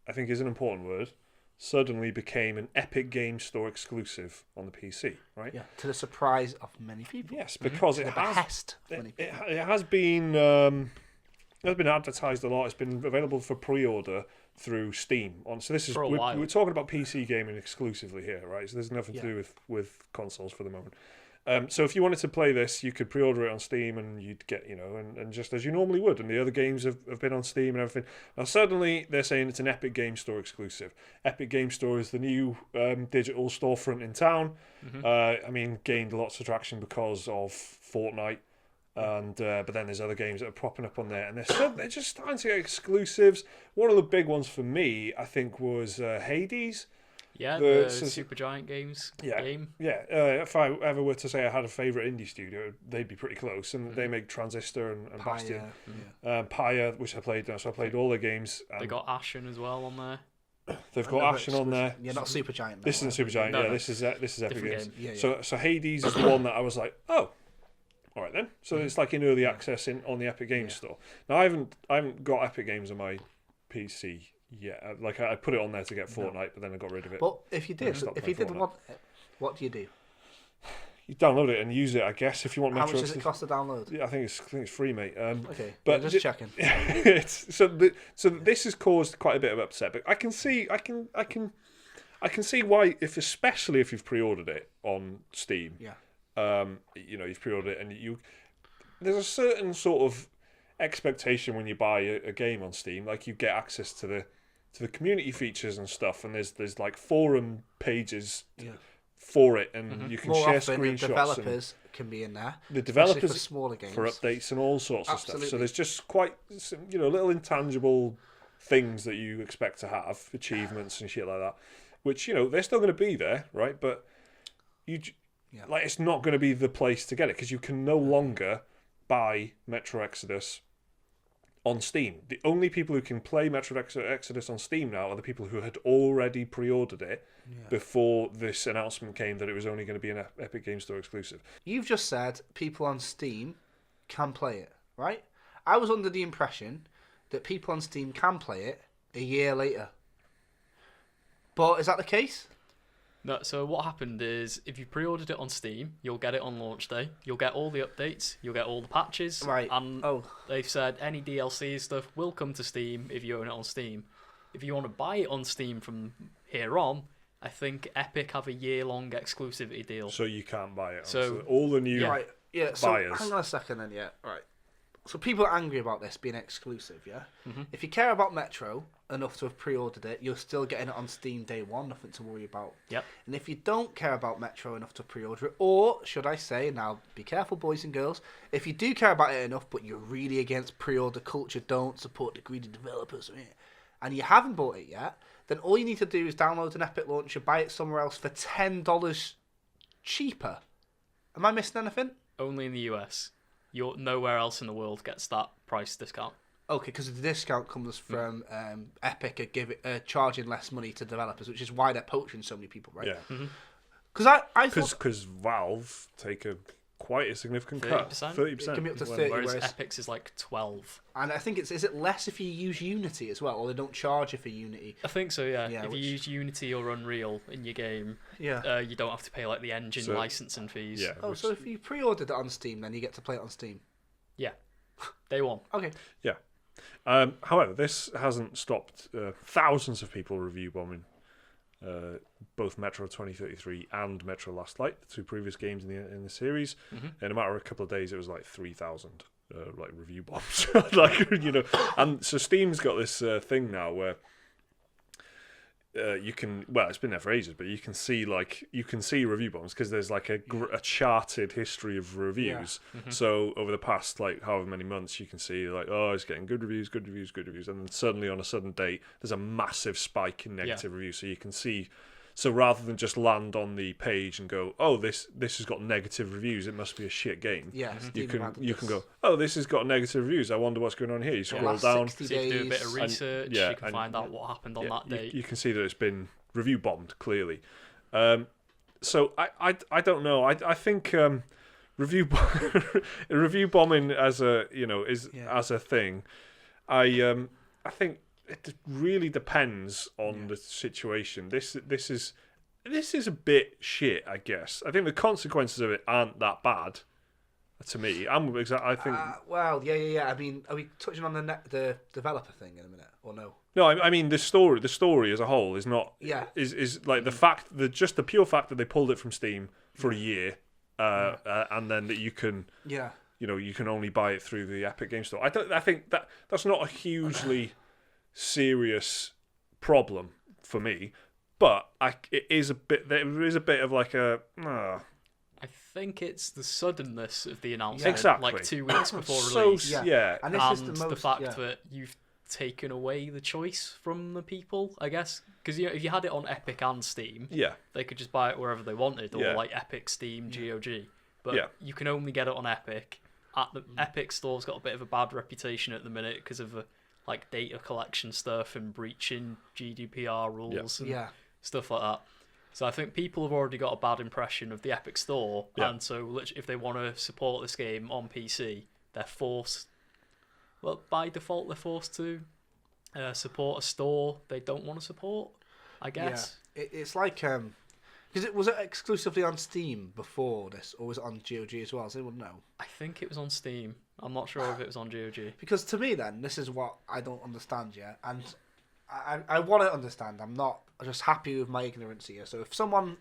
I think is an important word, suddenly became an Epic Games Store exclusive on the PC, right? Yeah, to the surprise of many people. Yes, because it has been advertised a lot. It's been available for pre-order through Steam. So this is we're talking about PC gaming exclusively here, right? So there's nothing to do with consoles for the moment. So if you wanted to play this, you could pre-order it on Steam, and you'd get, and just as you normally would. And the other games have been on Steam and everything. Now suddenly they're saying it's an Epic Games Store exclusive. Epic Games Store is the new digital storefront in town. Mm-hmm. Gained lots of traction because of Fortnite. And but then there's other games that are propping up on there, and they're just starting to get exclusives. One of the big ones for me, I think, was Hades. Yeah, the Supergiant Games game. Yeah, if I ever were to say I had a favourite indie studio, they'd be pretty close, and they make Transistor and Bastion. Pyre, which I played, so I played all their games. They got Ashen as well on there. They've got Ashen on there. Yeah, not Supergiant. This isn't Supergiant. No, this is Epic Games. Yeah. So Hades is the one that I was like, oh. All right then. So it's like in early access on the Epic Games Store. Now I haven't got Epic Games on my PC yet. Like I put it on there to get Fortnite, but then I got rid of it. But if you did want it, what do you do? You download it and use it, I guess. If you want. How much does it cost to download? Yeah, I think it's free, mate. Okay, but just checking. So this has caused quite a bit of upset, but I can see why, especially if you've pre-ordered it on Steam. Yeah. You've pre-ordered it, and there's a certain sort of expectation when you buy a game on Steam, like you get access to the community features and stuff, and there's like forum pages for it, and you can more share often, screenshots. The developers can be in there. The developers for smaller games, for updates and all sorts of Absolutely. stuff. So there's just quite some, little intangible things that you expect to have, achievements and shit like that, which they're still going to be there, right? But like it's not going to be the place to get it, because you can no longer buy Metro Exodus on Steam. The only people who can play Metro Exodus on Steam now are the people who had already pre-ordered it before this announcement came that it was only going to be an Epic Games Store exclusive. You've just said people on Steam can play it, right? I was under the impression that people on Steam can play it a year later. But is that the case? No, so what happened is, if you pre-ordered it on Steam, you'll get it on launch day. You'll get all the updates. You'll get all the patches. Right. And Oh. they've said any DLC stuff will come to Steam if you own it on Steam. If you want to buy it on Steam from here on, I think Epic have a year-long exclusivity deal. So you can't buy it. So all the new Right. Yeah. So buyers. hang on a second then. Yeah. Right. So people are angry about this being exclusive. Yeah. Mm-hmm. If you care about Metro enough to have pre-ordered it, you're still getting it on Steam day one. Nothing to worry about. Yep. And if you don't care about Metro enough to pre-order it, or should I say, now be careful, boys and girls, if you do care about it enough, but you're really against pre-order culture, don't support the greedy developers, and you haven't bought it yet, then all you need to do is download an Epic launcher, buy it somewhere else for $10 cheaper. Am I missing anything? Only in the US. Nowhere else in the world gets that price discount. Okay, because the discount comes from Epic charging less money to developers, which is why they're poaching so many people, right? Yeah. Because I thought... Because Valve take quite a significant cut. 30%? It can be up to 30%. 30, Whereas whereas... Epic's is like 12. And I think is it less if you use Unity as well, or they don't charge you for Unity? I think so, yeah. Yeah, If you use Unity or Unreal in your game, Yeah. you don't have to pay like the engine licensing fees. Yeah. Oh, so if you pre-ordered it on Steam, then you get to play it on Steam. Yeah. Day one. Okay. Yeah. However, this hasn't stopped thousands of people review bombing both Metro 2033 and Metro Last Light, the two previous games in the series. Mm-hmm. In a matter of a couple of days, it was like 3,000 review bombs. And so Steam's got this thing now where you can, well, it's been there for ages, but you can see review bombs because there's like a charted history of reviews. Yeah. Mm-hmm. So over the past like however many months, you can see like, oh, it's getting good reviews, and then suddenly on a sudden date, there's a massive spike in negative reviews. So you can see. So rather than just land on the page and go, oh, this has got negative reviews, it must be a shit game. Yeah. You can go, oh, this has got negative reviews. I wonder what's going on here. You scroll down. So you can do a bit of research. You can find out what happened on that date. You can see that it's been review bombed clearly. So I don't know. I think review review bombing as a as a thing. I think it really depends on the situation. This is a bit shit, I guess. I think the consequences of it aren't that bad to me. I think. Well, yeah. I mean, are we touching on the developer thing in a minute, or no? No, I mean the story as a whole is not. Yeah. Is like the fact just the pure fact that they pulled it from Steam for a year, and then that you can. Yeah. You can only buy it through the Epic Game Store. I think that's not a hugely serious problem for me, but there is a bit of like a. I think it's the suddenness of the announcement, Exactly. like 2 weeks before So, release, yeah. And this and is the most, fact that you've taken away the choice from the people, I guess, because if you had it on Epic and Steam, they could just buy it wherever they wanted, or like Epic, Steam, GOG. But you can only get it on Epic. At the Epic Store's got a bit of a bad reputation at the minute because of like data collection stuff and breaching GDPR rules and stuff like that. So I think people have already got a bad impression of the Epic Store, and so if they want to support this game on PC, they're forced. Well, by default, they're forced to support a store they don't want to support, I guess. Yeah. It's like because was it exclusively on Steam before this, or was it on GOG as well? Does anyone know? I think it was on Steam. I'm not sure if it was on GOG. Because to me, then, this is what I don't understand yet, and I want to understand. I'm not just happy with my ignorance here. So if someone,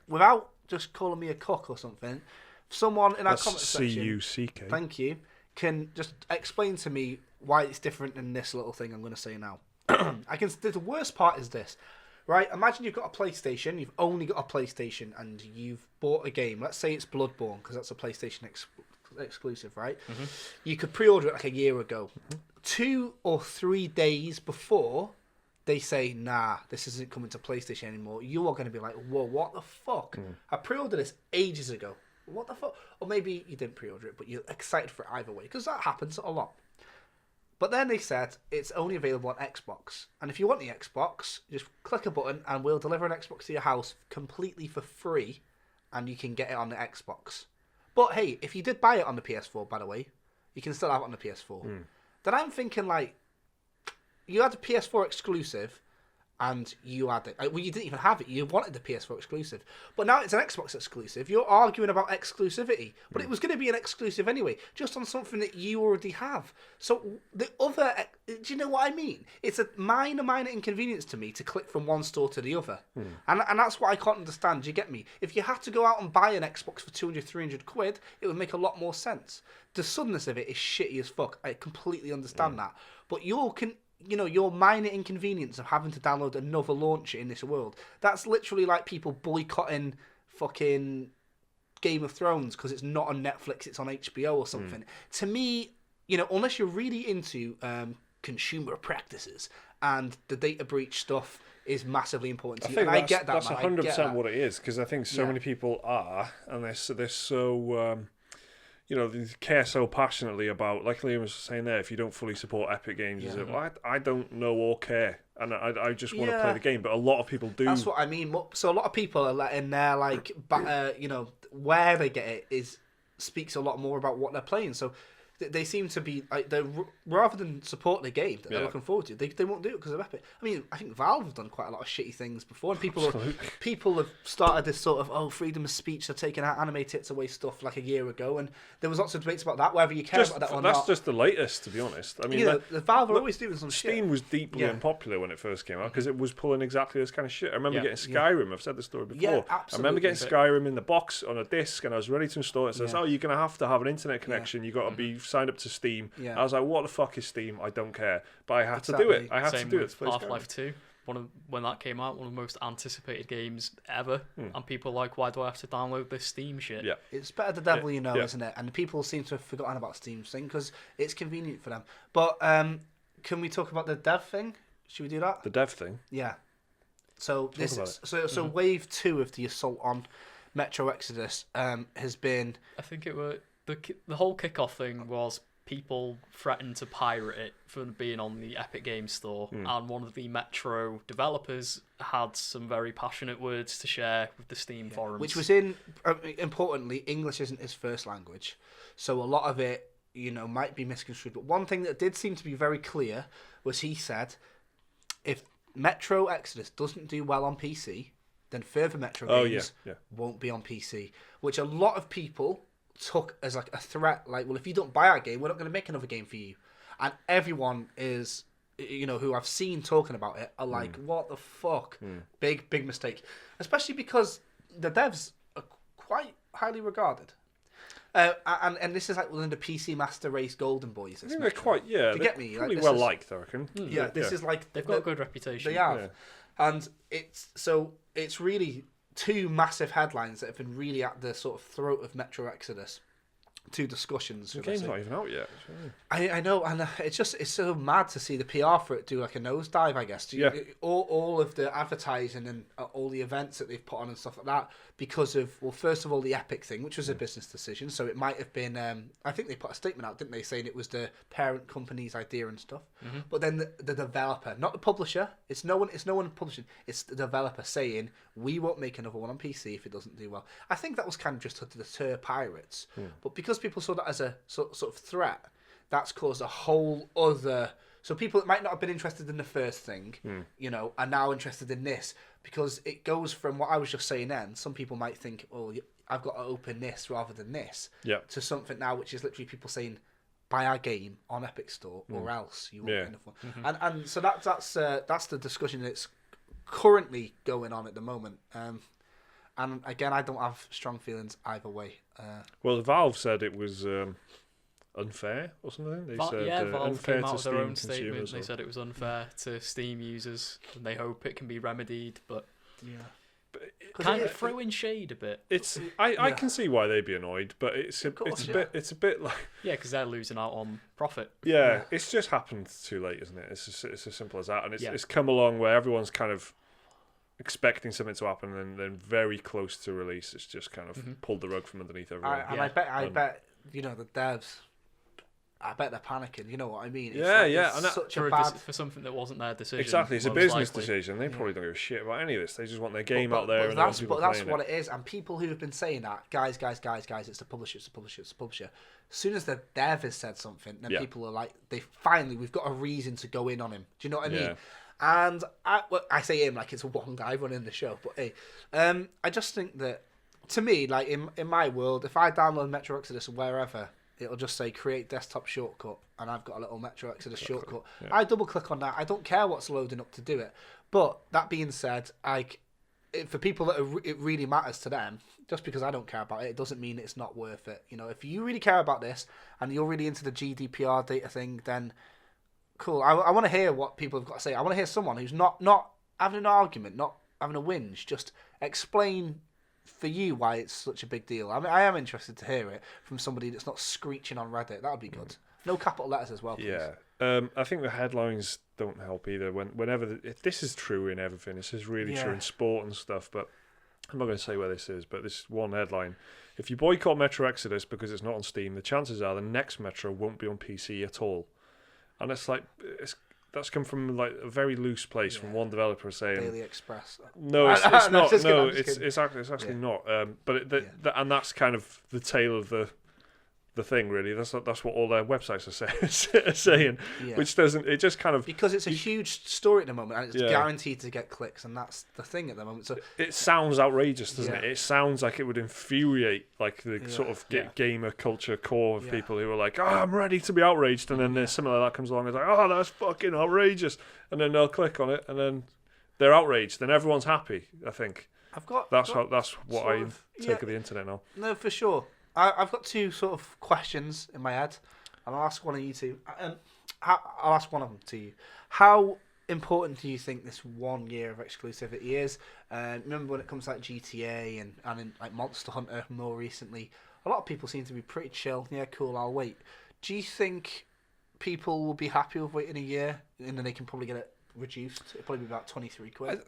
without just calling me a cock or something, if someone in our comment section, CUCK. thank you, can just explain to me why it's different than this little thing I'm going to say now. The worst part is this. Right, imagine you've got a PlayStation, you've only got a PlayStation, and you've bought a game. Let's say it's Bloodborne, because that's a PlayStation exclusive, right? Mm-hmm. You could pre-order it like a year ago. Mm-hmm. 2 or 3 days before they say, nah, this isn't coming to PlayStation anymore, you are going to be like, whoa, what the fuck? I pre-ordered this ages ago. What the fuck? Or maybe you didn't pre-order it, but you're excited for it either way, because that happens a lot. But then they said it's only available on Xbox. And if you want the Xbox, just click a button and we'll deliver an Xbox to your house completely for free, and you can get it on the Xbox. But hey, if you did buy it on the PS4, by the way, you can still have it on the PS4. Then I'm thinking, like, you had a PS4 exclusive, and you had it. Well, you didn't even have it. You wanted the PS4 exclusive. But now it's an Xbox exclusive. You're arguing about exclusivity. But it was going to be an exclusive anyway, just on something that you already have. So the other... Do you know what I mean? It's a minor inconvenience to me to click from one store to the other. And that's what I can't understand. Do you get me? If you had to go out and buy an Xbox for 200, 300 quid, it would make a lot more sense. The suddenness of it is shitty as fuck. I completely understand that. But your minor inconvenience of having to download another launcher in this world, that's literally like people boycotting fucking Game of Thrones because it's not on Netflix, it's on HBO or something. To me, unless you're really into consumer practices and the data breach stuff is massively important to you. And I get that, that's man. 100% what it is, because I think so many people are, and they're so... they care so passionately about, like Liam was saying there, if you don't fully support Epic Games, I don't know or care, and I just want to play the game. But a lot of people do. That's what I mean. So a lot of people are letting their where they get it speaks a lot more about what they're playing. So they seem to be like, rather than support the game that they're looking forward to, they won't do it because of Epic. I mean, I think Valve have done quite a lot of shitty things before, and people have started this sort of freedom of speech. They're taking out anime tits away stuff like a year ago, and there was lots of debates about that, whether you care about that or not. That's just the latest, to be honest. I mean, the Valve are always doing some shit. Steam was deeply unpopular when it first came out because it was pulling exactly this kind of shit. I remember getting Skyrim. I've said this story before. Yeah, absolutely. I remember getting Skyrim in the box on a disc, and I was ready to install it. It says, you're going to have an internet connection. You've got to be signed up to Steam. Yeah. I was like, what the fuck is Steam? I don't care. But I had to do it. I had Same to do with it. Half-Life 2. When that came out, one of the most anticipated games ever. And people are like, why do I have to download this Steam shit? Yeah. It's better the devil you know, isn't it? And people seem to have forgotten about Steam's thing because it's convenient for them. But can we talk about the dev thing? Should we do that? The dev thing? Yeah. So wave 2 of the assault on Metro Exodus has been... I think it were... The whole kickoff thing was people threatened to pirate it for being on the Epic Games Store, and one of the Metro developers had some very passionate words to share with the Steam forums. Which was importantly, English isn't his first language, so a lot of it, might be misconstrued. But one thing that did seem to be very clear was he said, if Metro Exodus doesn't do well on PC, then further Metro games won't be on PC, which a lot of people took as like a threat, like, well, if you don't buy our game, we're not going to make another game for you. And everyone is, who I've seen talking about it are like, what the fuck? Big mistake. Especially because the devs are quite highly regarded. And this is like one of the PC Master Race Golden Boys. I think they're quite, Do you get me? Pretty well liked, I reckon. Yeah, this is like... They've got a good reputation. They have. Yeah. And it's really... two massive headlines that have been really at the sort of throat of Metro Exodus. Two discussions. The game's not even out yet. I know, and it's so mad to see the PR for it do like a nosedive, I guess. All of the advertising and all the events that they've put on and stuff like that, because of, well, first of all, the Epic thing, which was a business decision, so it might have been, I think they put a statement out, didn't they, saying it was the parent company's idea and stuff. But then the developer, not the publisher, it's no one publishing, it's the developer saying, we won't make another one on PC if it doesn't do well. I think that was kind of just to deter pirates, but because people saw that as a sort of threat, that's caused a whole other... So people that might not have been interested in the first thing, are now interested in this, because it goes from what I was just saying then, some people might think, oh, I've got to open this rather than this, to something now which is literally people saying, buy our game on Epic Store or else you won't get enough one. And so that's the discussion that's currently going on at the moment. And again, I don't have strong feelings either way. Well, Valve said it was unfair or something. They said Valve unfair came out to with their Steam own statement. consumers. They said it was unfair to Steam users, and they hope it can be remedied. But kind of throw in shade a bit. I can see why they'd be annoyed, but it's a bit like because they're losing out on profit. It's just happened too late, isn't it? It's as simple as that, and it's come along where everyone's kind of expecting something to happen, and then very close to release, it's just kind of pulled the rug from underneath everyone. I bet the devs, I bet they're panicking. You know what I mean? It's such for a bad for something that wasn't their decision. Exactly, it's a business decision. They probably don't give a shit about any of this. They just want their game out there, and that's what it is. And people who have been saying that, guys, it's the publisher, it's the publisher. As soon as the dev has said something, then people are like, we've got a reason to go in on him. Do you know what I mean? And I say him like it's one guy running the show, but hey, I just think that, to me, like in my world, if I download Metro Exodus wherever, it'll just say create desktop shortcut, and I've got a little Metro Exodus shortcut. Yeah. I double click on that. I don't care what's loading up to do it. But that being said, for people that it really matters to them, just because I don't care about it, it doesn't mean it's not worth it. You know, if you really care about this and you're really into the GDPR data thing, then cool. I want to hear what people have got to say. I want to hear someone who's not having an argument, not having a whinge, just explain for you why it's such a big deal. I mean, I am interested to hear it from somebody that's not screeching on Reddit. That would be good. No capital letters as well, please. Yeah. I think the headlines don't help either. Whenever this is true in everything, this is really true in sport and stuff, but I'm not going to say where this is, but this one headline: if you boycott Metro Exodus because it's not on Steam, the chances are the next Metro won't be on PC at all. And it's like, that's come from like a very loose place from one developer saying Daily Express. No, it's not. No, it's actually not. And that's kind of the tale of the thing, really. That's what all their websites are saying, which doesn't. It just kind of, because it's a huge story at the moment, and it's guaranteed to get clicks, and that's the thing at the moment. So it sounds outrageous, doesn't it? It sounds like it would infuriate like the sort of gamer culture core of people who are like, "Oh, I'm ready to be outraged," and then there's something like that comes along, and it's like, "Oh, that's fucking outrageous," and then they'll click on it, and then they're outraged, then everyone's happy. I think that's what I take of the internet now. No, for sure. I've got two sort of questions in my head, and I'll ask one of you two. I'll ask one of them to you. How important do you think this 1 year of exclusivity is? Remember when it comes to like GTA and in like Monster Hunter more recently, a lot of people seem to be pretty chill. Yeah, cool, I'll wait. Do you think people will be happy with waiting a year, and then they can probably get it reduced? It'll probably be about 23 quid.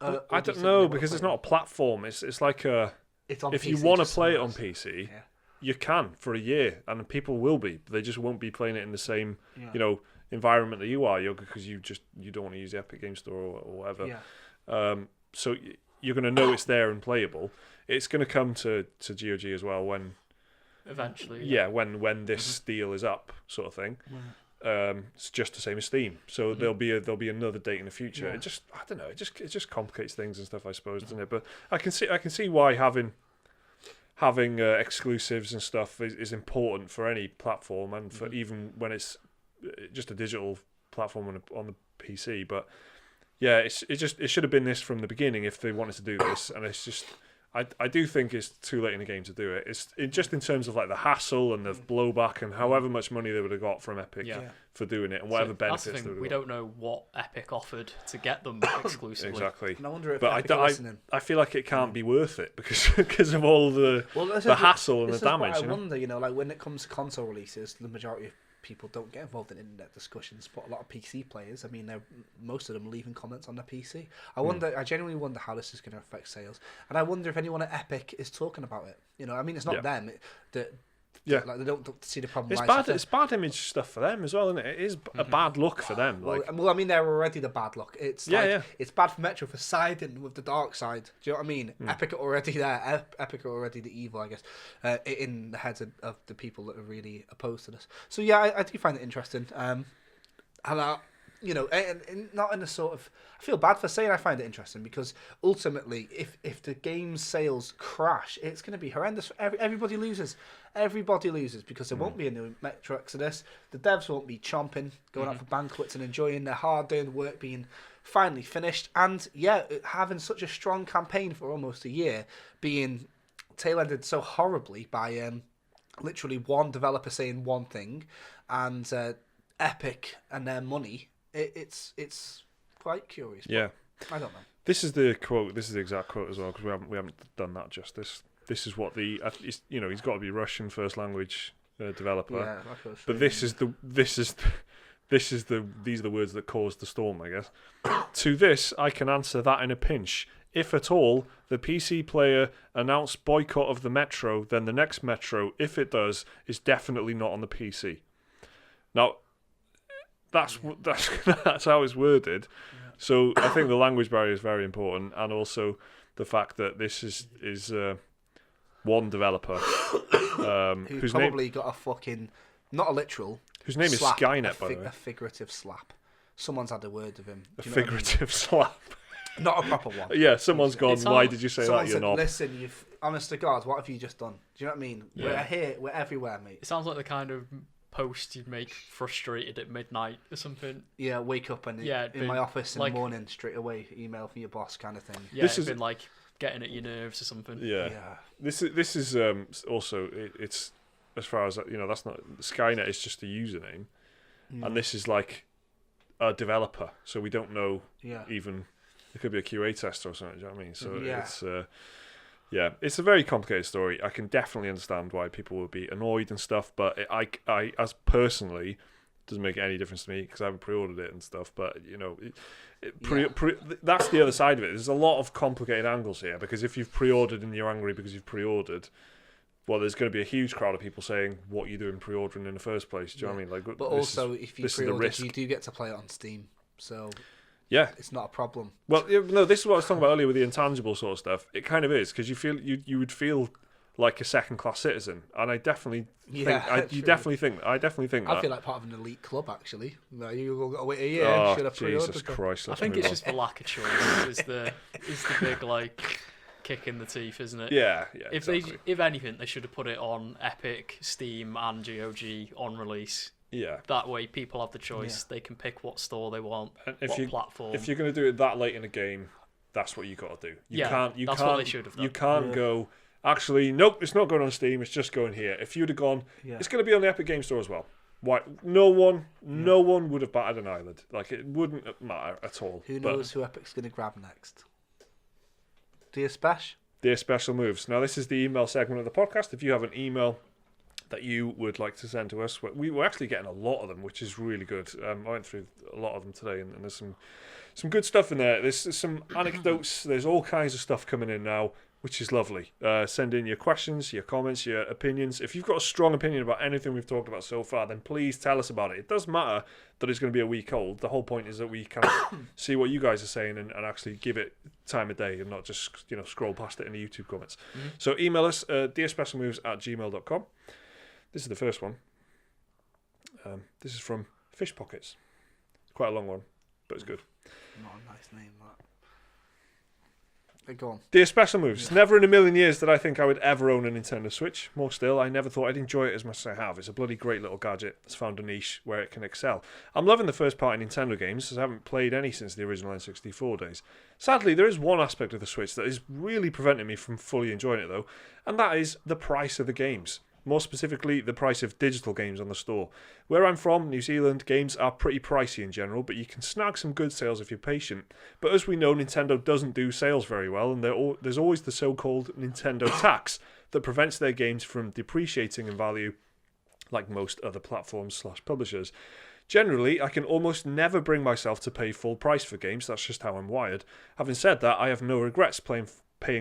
I don't know, because it's not a platform. It's like a... If you want to play it on PC, you can for a year, and people will be. They just won't be playing it in the same, environment that you are, because you don't want to use the Epic Game Store or whatever. Yeah. So you're going to know it's there and playable. It's going to come to GOG as well when eventually. Yeah, when this deal is up, sort of thing. Yeah. It's just the same as Steam, so there'll be another date in the future. Yeah. I don't know. It just complicates things and stuff, I suppose, doesn't it? But I can see why having exclusives and stuff is important for any platform, and for even when it's just a digital platform on the PC. But yeah, it should have been this from the beginning if they wanted to do this, and it's just. I do think it's too late in the game to do it. It's just in terms of like the hassle and the blowback and however much money they would have got from Epic for doing it, and whatever benefits they would have got. We don't know what Epic offered to get them exclusively. Exactly. And I wonder if Epic are listening. I feel like it can't be worth it because of all the hassle and the damage. I wonder, like when it comes to console releases, the majority of people don't get involved in internet discussions, but a lot of PC players, I mean, most of them leaving comments on their PC. I genuinely wonder how this is going to affect sales, and I wonder if anyone at Epic is talking about it. I mean, it's not them. Like they don't see the problem. It's bad image stuff for them as well, isn't it? It is a bad look for them. Well, I mean, they're already the bad look. It's it's bad for Metro for siding with the dark side. Do you know what I mean? Epic are already there. Epic are already the evil, I guess, in the heads of the people that are really opposed to this. So yeah, I do find it interesting. And not in a sort of, I feel bad for saying I find it interesting, because ultimately, if the game's sales crash, it's going to be horrendous. Everybody loses. Everybody loses, because there won't be a new Metro Exodus. The devs won't be chomping, going out for banquets and enjoying their hard-earned work being finally finished. And having such a strong campaign for almost a year being tail-ended so horribly by literally one developer saying one thing, and Epic and their money. It's quite curious. Yeah, I don't know. This is the quote. This is the exact quote as well, because we haven't done that justice. This is what he's got to be Russian first language developer. Yeah, but these are the words that caused the storm, I guess. To this, I can answer that in a pinch. If at all, the PC player announced boycott of the Metro, then the next Metro, if it does, is definitely not on the PC. Now, that's how it's worded. Yeah. So I think the language barrier is very important, and also the fact that this is one developer who's probably got a fucking, not a literal, whose name slap, is Skynet, by the way. A figurative slap. someone's had a word with him. A Do you know what I mean? figurative slap. Not a proper one. Yeah, someone's gone, It's why all- did you say Someone that, you said, knob? listen, you've honest to God, what have you just done? Do you know what I mean? Yeah. We're here, we're everywhere, mate. It sounds like the kind of post you'd make frustrated at midnight or something. Yeah, wake up and Yeah, it'd in been my office in like- the morning, straight away, email from your boss kind of thing. Yeah, This it's is- been like getting at your nerves or something. Yeah. This is also it's as far as that's not Skynet is just a username, and this is like a developer, so we don't know Yeah. even it could be a QA tester or something. Do you know what I mean? So Yeah. it's a very complicated story. I can definitely understand why people would be annoyed and stuff, but I as personally doesn't make any difference to me because I haven't pre-ordered it and stuff. But that's the other side of it. There's a lot of complicated angles here because if you've pre-ordered and you're angry because you've pre-ordered, well, there's going to be a huge crowd of people saying, "What are you doing pre-ordering in the first place?" Do you know what I mean? Like, But also, if you pre-ordered, you do get to play it on Steam, so yeah, it's not a problem. well, no, this is what I was talking about earlier with the intangible sort of stuff. It kind of is because you would feel like a second-class citizen, and I definitely think I definitely think that. I feel like part of an elite club, actually. No, you got to wait a year. Oh, Should have pre-ordered Jesus them. Christ! I let's think move it's on. just the lack of choice is the big like kick in the teeth, isn't it? Yeah. If Exactly. if anything, they should have put it on Epic, Steam, and GOG on release. Yeah. That way, people have the choice. They can pick what store they want, And platform. if you're going to do it that late in a game, that's what you got to do. You can't. That's what they should have done. You can't go. Actually, nope. It's not going on Steam. It's just going here. If you'd have gone, it's going to be on the Epic Game Store as well. Why? No one would have batted an eyelid. Like it wouldn't matter at all. Who knows who Epic's going to grab next? Dear Spash? Dear Special Moves. Now, this is the email segment of the podcast. If you have an email that you would like to send to us, we were actually getting a lot of them, which is really good. I went through a lot of them today, and there's some good stuff in there. There's some anecdotes. There's all kinds of stuff coming in now, which is lovely. Send in your questions, your comments, your opinions. If you've got a strong opinion about anything we've talked about so far, then please tell us about it. It does matter that it's going to be a week old. The whole point is that we kind of see what you guys are saying and actually give it time of day and not just scroll past it in the YouTube comments. Mm-hmm. So email us, dearspecialmoves@gmail.com. This is the first one. This is from Fish Pockets. It's quite a long one, but it's good. Not a nice name, that. Go on. Dear Special Moves, never in a million years did I think I would ever own a Nintendo Switch. More still, I never thought I'd enjoy it as much as I have. It's a bloody great little gadget that's found a niche where it can excel. I'm loving the first-party Nintendo games, as I haven't played any since the original N64 days. Sadly, there is one aspect of the Switch that is really preventing me from fully enjoying it, though, and that is the price of the games. More specifically, the price of digital games on the store. Where I'm from, New Zealand, games are pretty pricey in general, but you can snag some good sales if you're patient. But as we know, Nintendo doesn't do sales very well, and there's always the so-called Nintendo tax that prevents their games from depreciating in value like most other platforms/publishers. Generally, I can almost never bring myself to pay full price for games. That's just how I'm wired. Having said that, I have no regrets paying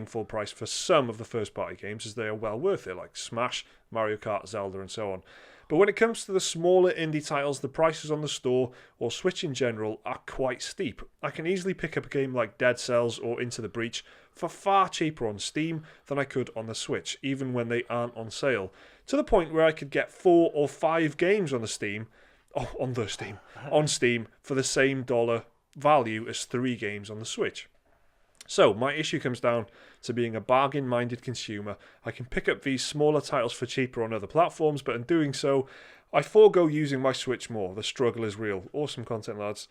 full price for some of the first-party games, as they are well worth it, like Smash, Mario Kart, Zelda, and so on. But when it comes to the smaller indie titles, the prices on the store, or Switch in general, are quite steep. I can easily pick up a game like Dead Cells or Into the Breach for far cheaper on Steam than I could on the Switch, even when they aren't on sale. To the point where I could get 4 or 5 games on Steam for the same dollar value as 3 games on the Switch. So, my issue comes down to being a bargain-minded consumer. I can pick up these smaller titles for cheaper on other platforms, but in doing so, I forego using my Switch more. The struggle is real. Awesome content, lads.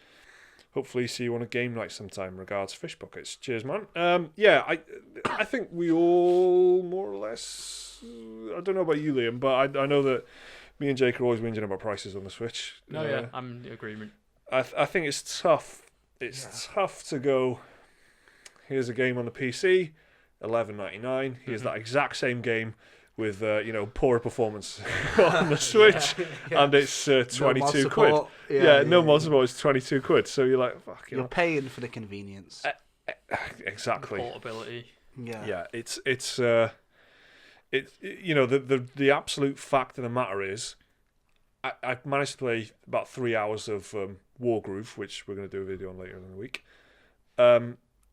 Hopefully see you on a game night sometime. Regards, Fish Pockets. Cheers, man. I think we all, more or less... I don't know about you, Liam, but I know that me and Jake are always whinging about prices on the Switch. No, yeah, I'm in agreement. I think it's tough. It's tough to go... Here's a game on the PC, $11.99. Here's that exact same game with poorer performance on the Switch, and it's 22 quid. No mod support. It's 22 quid. So you're like, fuck. You're paying for the convenience. Exactly. Portability. Yeah. It's the absolute fact of the matter is, I've managed to play about 3 hours of Wargroove, which we're going to do a video on later in the week.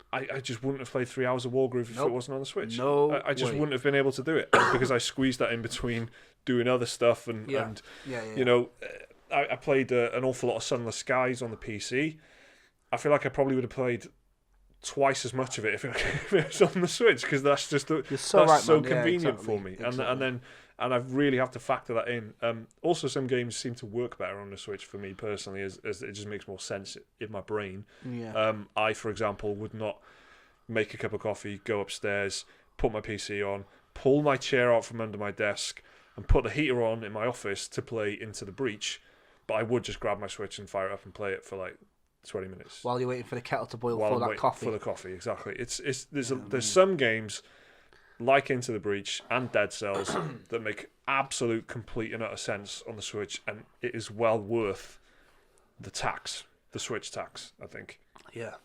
I just wouldn't have played 3 hours of Wargroove if it wasn't on the Switch. I just wouldn't have been able to do it because I squeezed that in between doing other stuff and I played an awful lot of Sunless Skies on the PC. I feel like I probably would have played twice as much of it if it was on the Switch, because that's just so convenient for me. Exactly. And I really have to factor that in. Also, some games seem to work better on the Switch for me personally, as it just makes more sense in my brain. Yeah. I, for example, would not make a cup of coffee, go upstairs, put my PC on, pull my chair out from under my desk, and put the heater on in my office to play Into the Breach. But I would just grab my Switch and fire it up and play it for like 20 minutes while you're waiting for the kettle to boil for that coffee. For the coffee, exactly. There's some games like Into the Breach and Dead Cells that make absolute, complete and utter sense on the Switch, and it is well worth the Switch tax, I think. Yeah,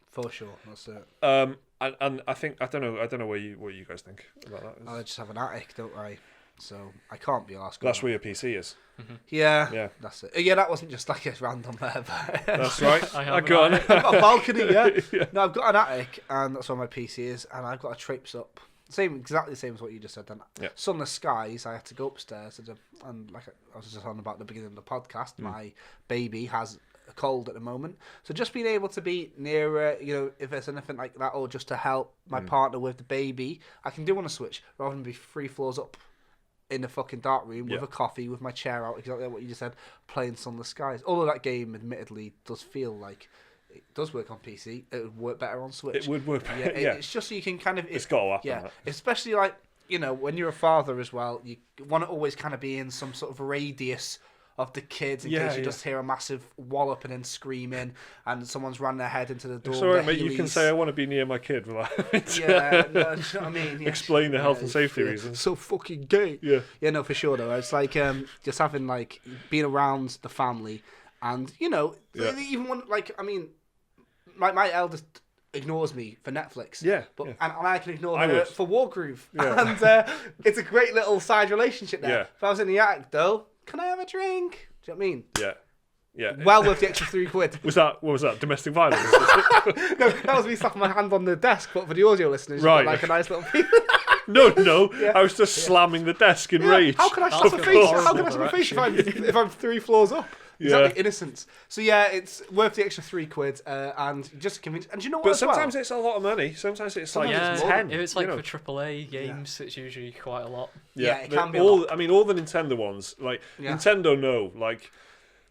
for sure. That's it. And I think I don't know what you guys think about that. I just have an attic, don't I? So I can't be asked. That's where your PC is. Mm-hmm. Yeah, that's it. Yeah, that wasn't just like a random there. But that's right. I've got a balcony. Yeah. No, I've got an attic, and that's where my PC is, and I've got a traipse up. Exactly the same as what you just said. Then, Sunless Skies. I had to go upstairs, and like I was just on about at the beginning of the podcast, my baby has a cold at the moment, so just being able to be nearer, if there's anything like that, or just to help my partner with the baby, I can do on a Switch rather than be 3 floors up in the fucking dark room with a coffee, with my chair out, exactly what you just said, playing Sunless Skies. Although that game, admittedly, does feel like it does work on PC, it would work better on Switch. It would work better, It's just so you can kind of... It's got to happen. Yeah, especially like, when you're a father as well, you want to always kind of be in some sort of radius of the kids in case you just hear a massive wallop and then screaming and someone's run their head into the door. Sorry, mate, you can say I want to be near my kid. No, you know what I mean? Explain the health and safety reasons. So fucking gay. Yeah. Yeah, no, for sure though. It's like just having like being around the family and even when my eldest ignores me for Netflix. Yeah. But and I can ignore her for Wargroove. Yeah. And it's a great little side relationship there. Yeah. If I was in the attic though, can I have a drink? Do you know what I mean? Yeah. Yeah. Well worth the extra £3. What was that? Domestic violence? No, that was me slapping my hand on the desk, but for the audio listeners, right. Like a nice little piece. No. Yeah. I was just slamming the desk in rage. How can I slap a face? How can I slap a face if I'm 3 floors up? Exactly, innocence. So yeah, it's worth the extra £3, and just convince. And you know what? But sometimes it's a lot of money. Sometimes it's like 10. If it's like for AAA games, it's usually quite a lot. Yeah, it can be. All the Nintendo ones, like Nintendo, like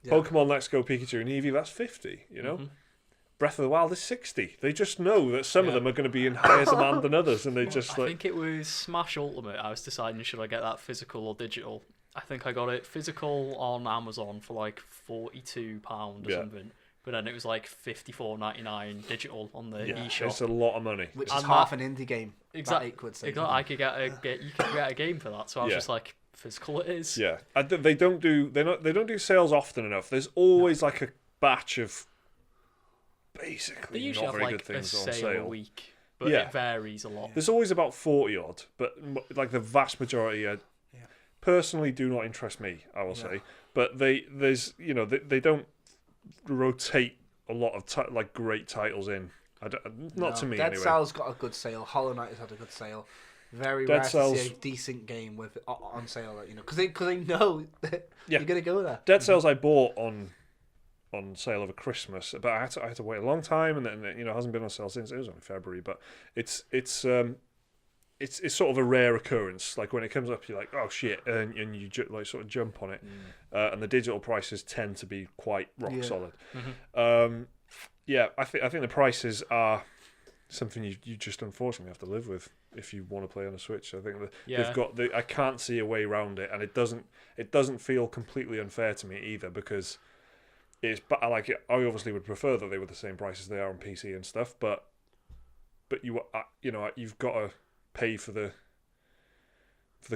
Pokemon Let's Go Pikachu and Eevee, that's 50. Breath of the Wild is 60. They just know that some of them are going to be in higher demand than others, and they just I think it was Smash Ultimate. I was deciding should I get that physical or digital. I think I got it physical on Amazon for like £42 or something. But then it was like $54.99 digital on the eShop. It's a lot of money. Which is half an indie game. Exactly. I could get you could get a game for that. So I was just like, physical it is. Yeah. They don't do sales often enough. There's always like a batch of basically not very good things on sale. A week, but it varies a lot. There's always about 40 odd, but like the vast majority are personally do not interest me, I will say. But they don't rotate a lot of great titles in. Not to me Dead anyway. Dead Cells got a good sale. Hollow Knight has had a good sale. Very rare to see a decent game with on sale, because they know that you're gonna go there. Dead Cells I bought on sale over Christmas, but I had to wait a long time, and then it hasn't been on sale since. It was only February, but it's sort of a rare occurrence. Like when it comes up, you're like, oh shit, and you sort of jump on it, and the digital prices tend to be quite rock solid. Mm-hmm. I think the prices are something you just unfortunately have to live with if you want to play on a Switch. I think they've got. I can't see a way around it, and it doesn't feel completely unfair to me either, because it's. But I obviously would prefer that they were the same price as they are on PC and stuff, but you've got to pay for the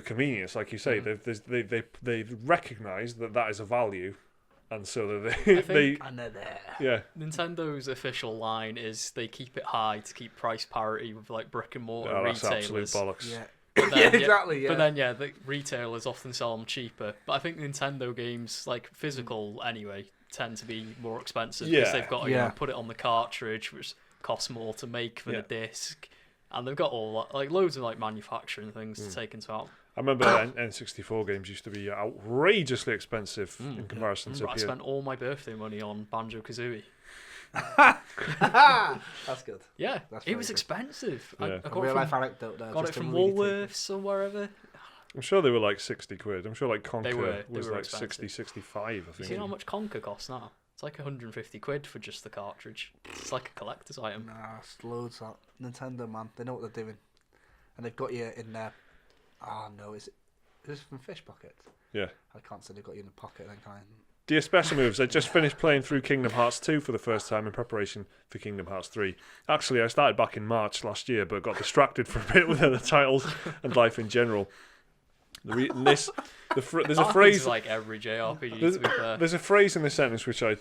convenience, like you say. They recognise that is a value, and so they Nintendo's official line is they keep it high to keep price parity with like brick and mortar retailers. That's absolute bollocks. Yeah. Exactly. But then the retailers often sell them cheaper. But I think Nintendo games, like physical anyway, tend to be more expensive because they've got to put it on the cartridge, which costs more to make than a disc. And they've got all like loads of like manufacturing things to take into account. I remember N64 games used to be outrageously expensive in comparison to I spent all my birthday money on Banjo-Kazooie. That's good. Yeah, That's it was very good. expensive. Yeah. I A got real it life from, anecdote there. got it just to from really take Woolworths or wherever. I'm sure they were like 60 quid. I'm sure like Conker They were was like expensive. 60, 65, I You think. see how much Conker costs now? It's like 150 quid for just the cartridge. It's like a collector's item. Nah, it's loads that. Nintendo, man, they know what they're doing. And they've got you in there. Oh, no, is it from Fish Pocket? Yeah. I can't say they've got you in the pocket then, kind. Dear Special Moves, I just finished playing through Kingdom Hearts 2 for the first time in preparation for Kingdom Hearts 3. Actually, I started back in March last year, but got distracted for a bit with other titles and life in general. There's a phrase like every JRPG. To be fair. There's a phrase in this sentence which I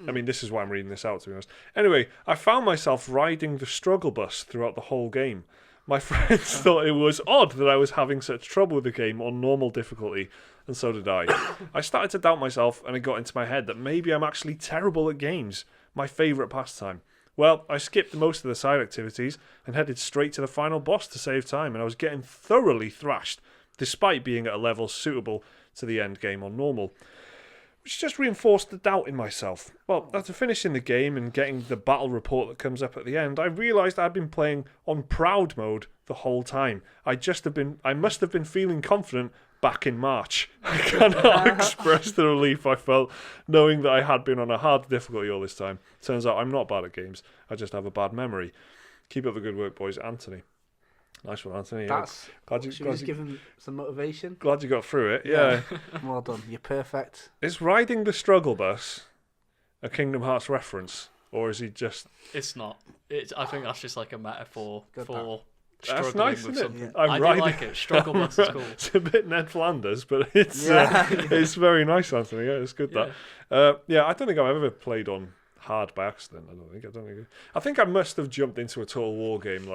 mean, this is why I'm reading this out, to be honest. Anyway, I found myself riding the struggle bus throughout the whole game. My friends thought it was odd that I was having such trouble with the game on normal difficulty, and so did I. I started to doubt myself, and it got into my head that maybe I'm actually terrible at games, my favourite pastime. Well, I skipped most of the side activities and headed straight to the final boss to save time, and I was getting thoroughly thrashed, despite being at a level suitable to the end game on normal. Which just reinforced the doubt in myself. Well, after finishing the game and getting the battle report that comes up at the end, I realised I'd been playing on proud mode the whole time. I must have been feeling confident back in March. I cannot express the relief I felt knowing that I had been on a hard difficulty all this time. Turns out I'm not bad at games. I just have a bad memory. Keep up the good work, boys. Anthony. Nice one, Anthony. That's. Glad Should we just give him some motivation? Glad you got through it. Yeah. Well done. You're perfect. Is riding the struggle bus a Kingdom Hearts reference, or is he just? It's not. I think that's just like a metaphor for That's struggling nice, with isn't it? something. I'm I do riding- like it. Struggle bus is cool. It's a bit Ned Flanders, but it's Yeah. it's very nice, Anthony. Yeah, it's good that. Yeah, I don't think I've ever played on hard by accident. I think I must have jumped into a Total War game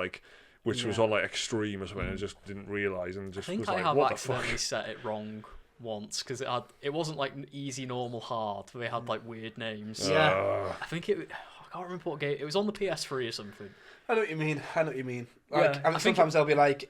which was on like extreme or something, and just didn't realise and I just think was I like, have what the fuck? accidentally set it wrong once because it wasn't like easy, normal, hard. They had like weird names. Yeah. I think I can't remember what game. It was on the PS3 or something. I know what you mean. Like, Yeah, I mean, I think sometimes they'll be like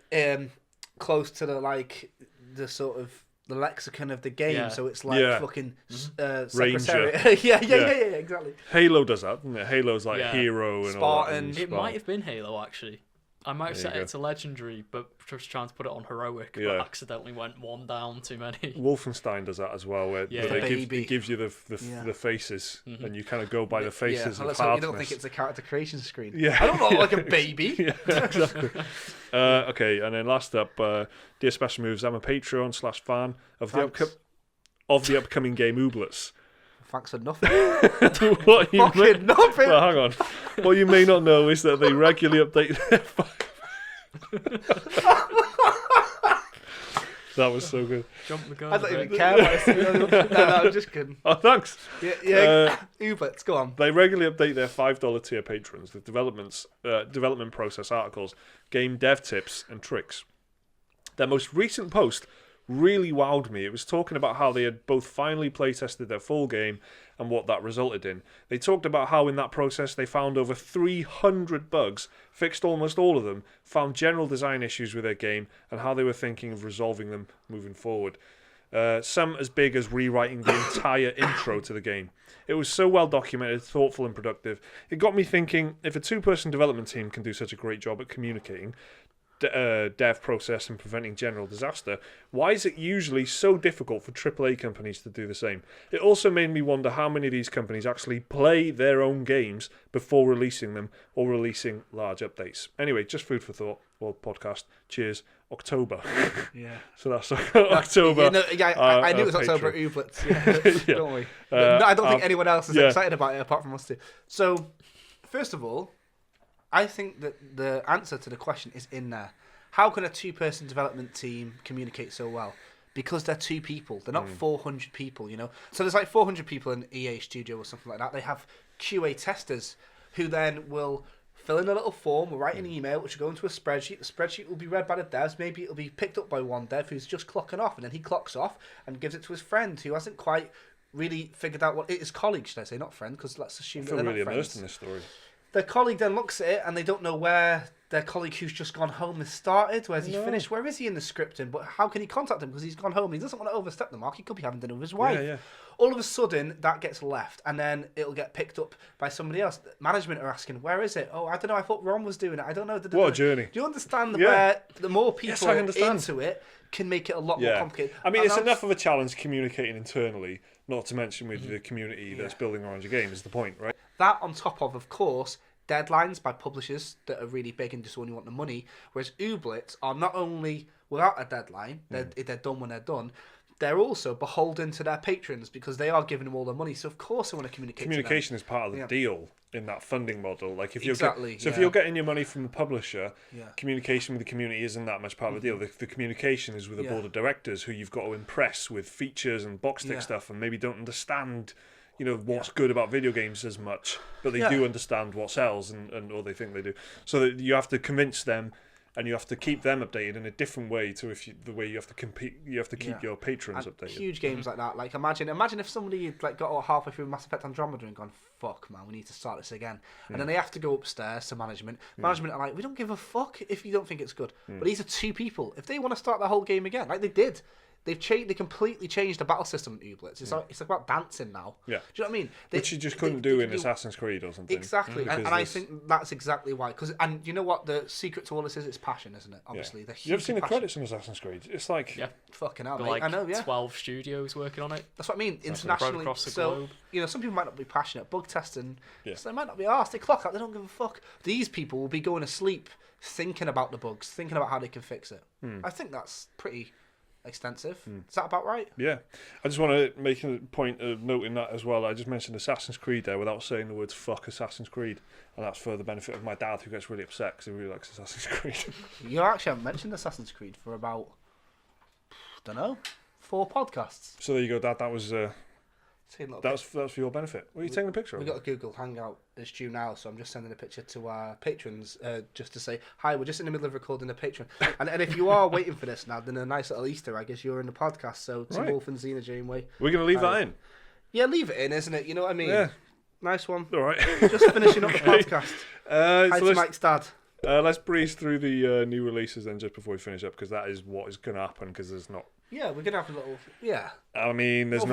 close to the sort of the lexicon of the game, Yeah. so it's like Yeah. fucking Ranger. secretary. yeah, exactly. Halo does that, doesn't it? Halo's like Yeah. hero and all that. Spartan. And It might have been Halo actually. I might have There set you it to legendary, but just trying to put it on heroic, but Yeah. accidentally went one down too many. Wolfenstein does that as well, where Yeah. it Baby. gives you the Yeah. faces, and you kind of go by the faces Yeah, of let's hope you don't hardness. think it's a character creation screen. Yeah. I don't look like a baby. Yeah, exactly. Okay, and then last up, Dear Special Moves, I'm a Patreon/fan of the upcoming game Ooblets. Thanks for nothing. What you may, Fucking nothing. well, hang on. What you may not know is that they regularly update their That was so good. Jump the gun. I don't even care what I say. No, I'm just kidding. Oh, thanks. Yeah. Ooblets, go on. They regularly update their $5 tier patrons with development process articles, game dev tips, and tricks. Their most recent post really wowed me. It was talking about how they had both finally playtested their full game and what that resulted in. They talked about how in that process they found over 300 bugs, fixed almost all of them, found general design issues with their game, and how they were thinking of resolving them moving forward. Some as big as rewriting the entire intro to the game. It was so well documented, thoughtful and productive. It got me thinking, if a two-person development team can do such a great job at communicating, dev process and preventing general disaster, why is it usually so difficult for AAA companies to do the same? It also made me wonder how many of these companies actually play their own games before releasing them or releasing large updates. Anyway, just food for thought. Well, podcast. Cheers. October. Yeah. So that's October. I knew it was October at Ooblets. Yeah. Don't worry. No, I don't think anyone else is excited about it apart from us two. So, first of all, I think that the answer to the question is in there. How can a two-person development team communicate so well? Because they're two people. They're not 400 people, you know? So there's like 400 people in EA Studio or something like that. They have QA testers who then will fill in a little form, will write an email, which will go into a spreadsheet. The spreadsheet will be read by the devs. Maybe it'll be picked up by one dev who's just clocking off, and then he clocks off and gives it to his friend who hasn't quite really figured out what... His colleague, should I say, not friend, because let's assume I that feel they're really not immersed friends. in this story. Their colleague then looks at it and they don't know where their colleague who's just gone home has started. Where's he finished? Where is he in the scripting? But how can he contact him because he's gone home? He doesn't want to overstep the mark. He could be having dinner with his wife. Yeah. All of a sudden, that gets left, and then it'll get picked up by somebody else. Management are asking, where is it? Oh, I don't know. I thought Ron was doing it. I don't know. What a journey. Do you understand where the more people Yes, I understand. into it can make it a lot more complicated? I mean, it's enough of a challenge communicating internally, not to mention with the community that's building around your game is the point, right? That on top of course, deadlines by publishers that are really big and just only want the money, whereas Ooblets are not only without a deadline, they're done when they're done, they're also beholden to their patrons because they are giving them all the money. So of course they want to communicate. Communication is part of the deal in that funding model. Like if you're if you're getting your money from the publisher, communication with the community isn't that much part of the deal. The communication is with the board of directors who you've got to impress with features and box tick stuff, and maybe don't understand, what's good about video games as much, but they do understand what sells and or they think they do. So that you have to convince them. And you have to keep them updated in a different way to the way you have to compete. You have to keep your patrons updated. Huge games like that. Like imagine if somebody got halfway through Mass Effect Andromeda and gone, "Fuck, man, we need to start this again." And then they have to go upstairs to management. Management are like, "We don't give a fuck if you don't think it's good." But these are two people. If they want to start the whole game again, like they did. They completely changed the battle system in Ooblets. It's about dancing now. Yeah. Do you know what I mean? Which you just couldn't do in Assassin's Creed or something. Exactly. And I think that's exactly why. And you know what? The secret to all this is? It's passion, isn't it? Obviously. Yeah. You've seen the credits in Assassin's Creed? It's like... Yeah. Fucking hell, mate. I know, 12 studios working on it. That's what I mean. Internationally. Across the globe. Some people might not be passionate. Bug testing. So they might not be arsed. They clock out. They don't give a fuck. These people will be going to sleep thinking about the bugs, thinking about how they can fix it. I think that's pretty... extensive. Is that about right? Yeah. I just want to make a point of noting that as well. I just mentioned Assassin's Creed there without saying the words fuck Assassin's Creed. And that's for the benefit of my dad who gets really upset because he really likes Assassin's Creed. You actually haven't mentioned Assassin's Creed for about, 4 podcasts. So there you go, Dad. That was... That's for your benefit. What are you taking the picture of? We've got a Google Hangout. It's due now, so I'm just sending a picture to our patrons just to say, hi, we're just in the middle of recording a Patreon. and if you are waiting for this now, then a nice little Easter egg is you're in the podcast. So Tim Wolf and Xena Janeway. We're going to leave that in? Yeah, leave it in, isn't it? You know what I mean? Yeah. Nice one. All right. Just finishing up the podcast. Hi so to Mike's dad. Let's breeze through the new releases then just before we finish up because that is what is going to happen because there's not... Yeah, we're going to have a little... Yeah. I mean, there's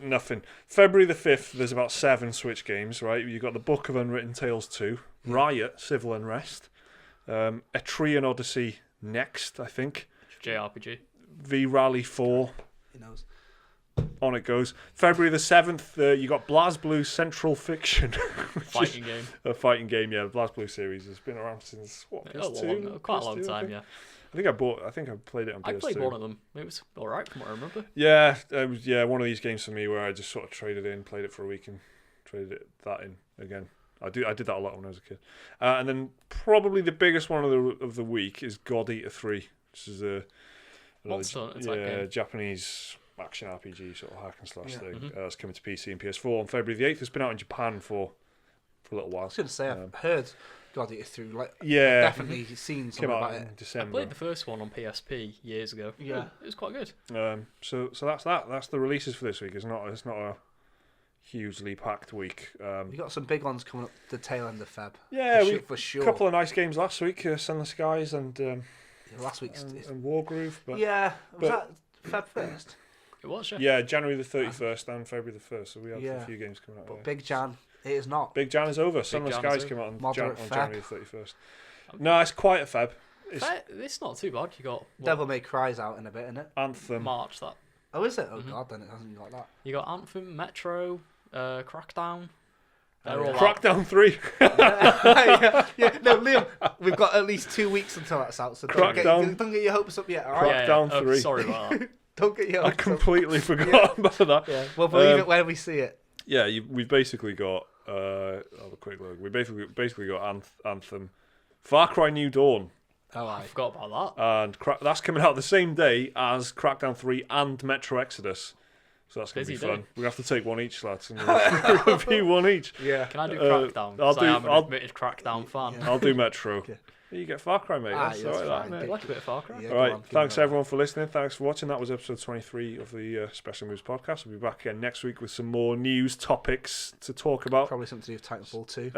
nothing. February the 5th, there's about 7 Switch games, right? You've got the Book of Unwritten Tales 2, Riot, Civil Unrest, Etrian Odyssey next, I think. JRPG. V-Rally 4. He knows. On it goes. February the 7th, you got BlazBlue Central Fiction. Fighting game. A fighting game, yeah. The BlazBlue series has been around since, PS2? Quite a long time, yeah. I think I played it on PS2. I played one of them. It was alright from what I remember. Yeah, it was one of these games for me where I just sort of traded in, played it for a week and traded that in again. I did that a lot when I was a kid. And then probably the biggest one of the week is God Eater 3, which is a Japanese action RPG sort of hack and slash thing. It's coming to PC and PS4 on February the 8th. It's been out in Japan for a little while. I was going to say, I've heard God Eater 3. I've definitely seen something about it. In December. I played the first one on PSP years ago. Yeah, it was quite good. So that's that. That's the releases for this week. It's not a hugely packed week. We got some big ones coming up the tail end of Feb. Yeah, for sure. A couple of nice games last week. Sunless Skies and last week's and Wargroove. But was that Feb 1st? It was, yeah. Yeah, January the 31st and February the 1st. So we have a few games coming out. But Big Jan, it is not. Big Jan is over. Sunless Skies came out on January the 31st. No, it's quite a Feb. It's not too bad. You got Devil May Cry's out in a bit, isn't it? Anthem. March that. Oh, is it? Oh God, then it hasn't got that. You got Anthem, Metro, Crackdown. They're all Crackdown 3. No, Liam, we've got at least 2 weeks until that's out, so don't get your hopes up yet, alright? Crackdown 3. Sorry about that. Don't get your hopes up. I completely forgot about that. Yeah, we'll believe it when we see it. Yeah, we've basically got... I'll have a quick look. We basically got Anthem, Far Cry New Dawn. Oh, I forgot about that. And that's coming out the same day as Crackdown 3 and Metro Exodus. So that's going to be fun. We're going to have to take one each, lads. And we'll review one each. Yeah. Can I do Crackdown? I'm an admitted Crackdown fan. Yeah. I'll do Metro. Okay. You get Far Cry, mate. That's all right, I like a bit of Far Cry. Yeah, all right. Thanks, everyone, for listening. Thanks for watching. That was episode 23 of the Special Moves podcast. We'll be back again next week with some more news topics to talk about. Probably something to do with Titanfall 2.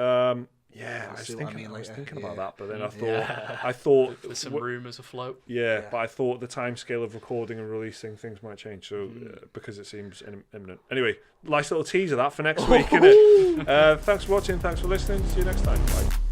Yeah, I was See what I mean thinking later. about that, but then Yeah. I thought There's some rumours afloat. Yeah, but I thought the timescale of recording and releasing things might change, so because it seems imminent. Anyway, nice little teaser that for next week, innit? Thanks for watching, thanks for listening. See you next time. Bye.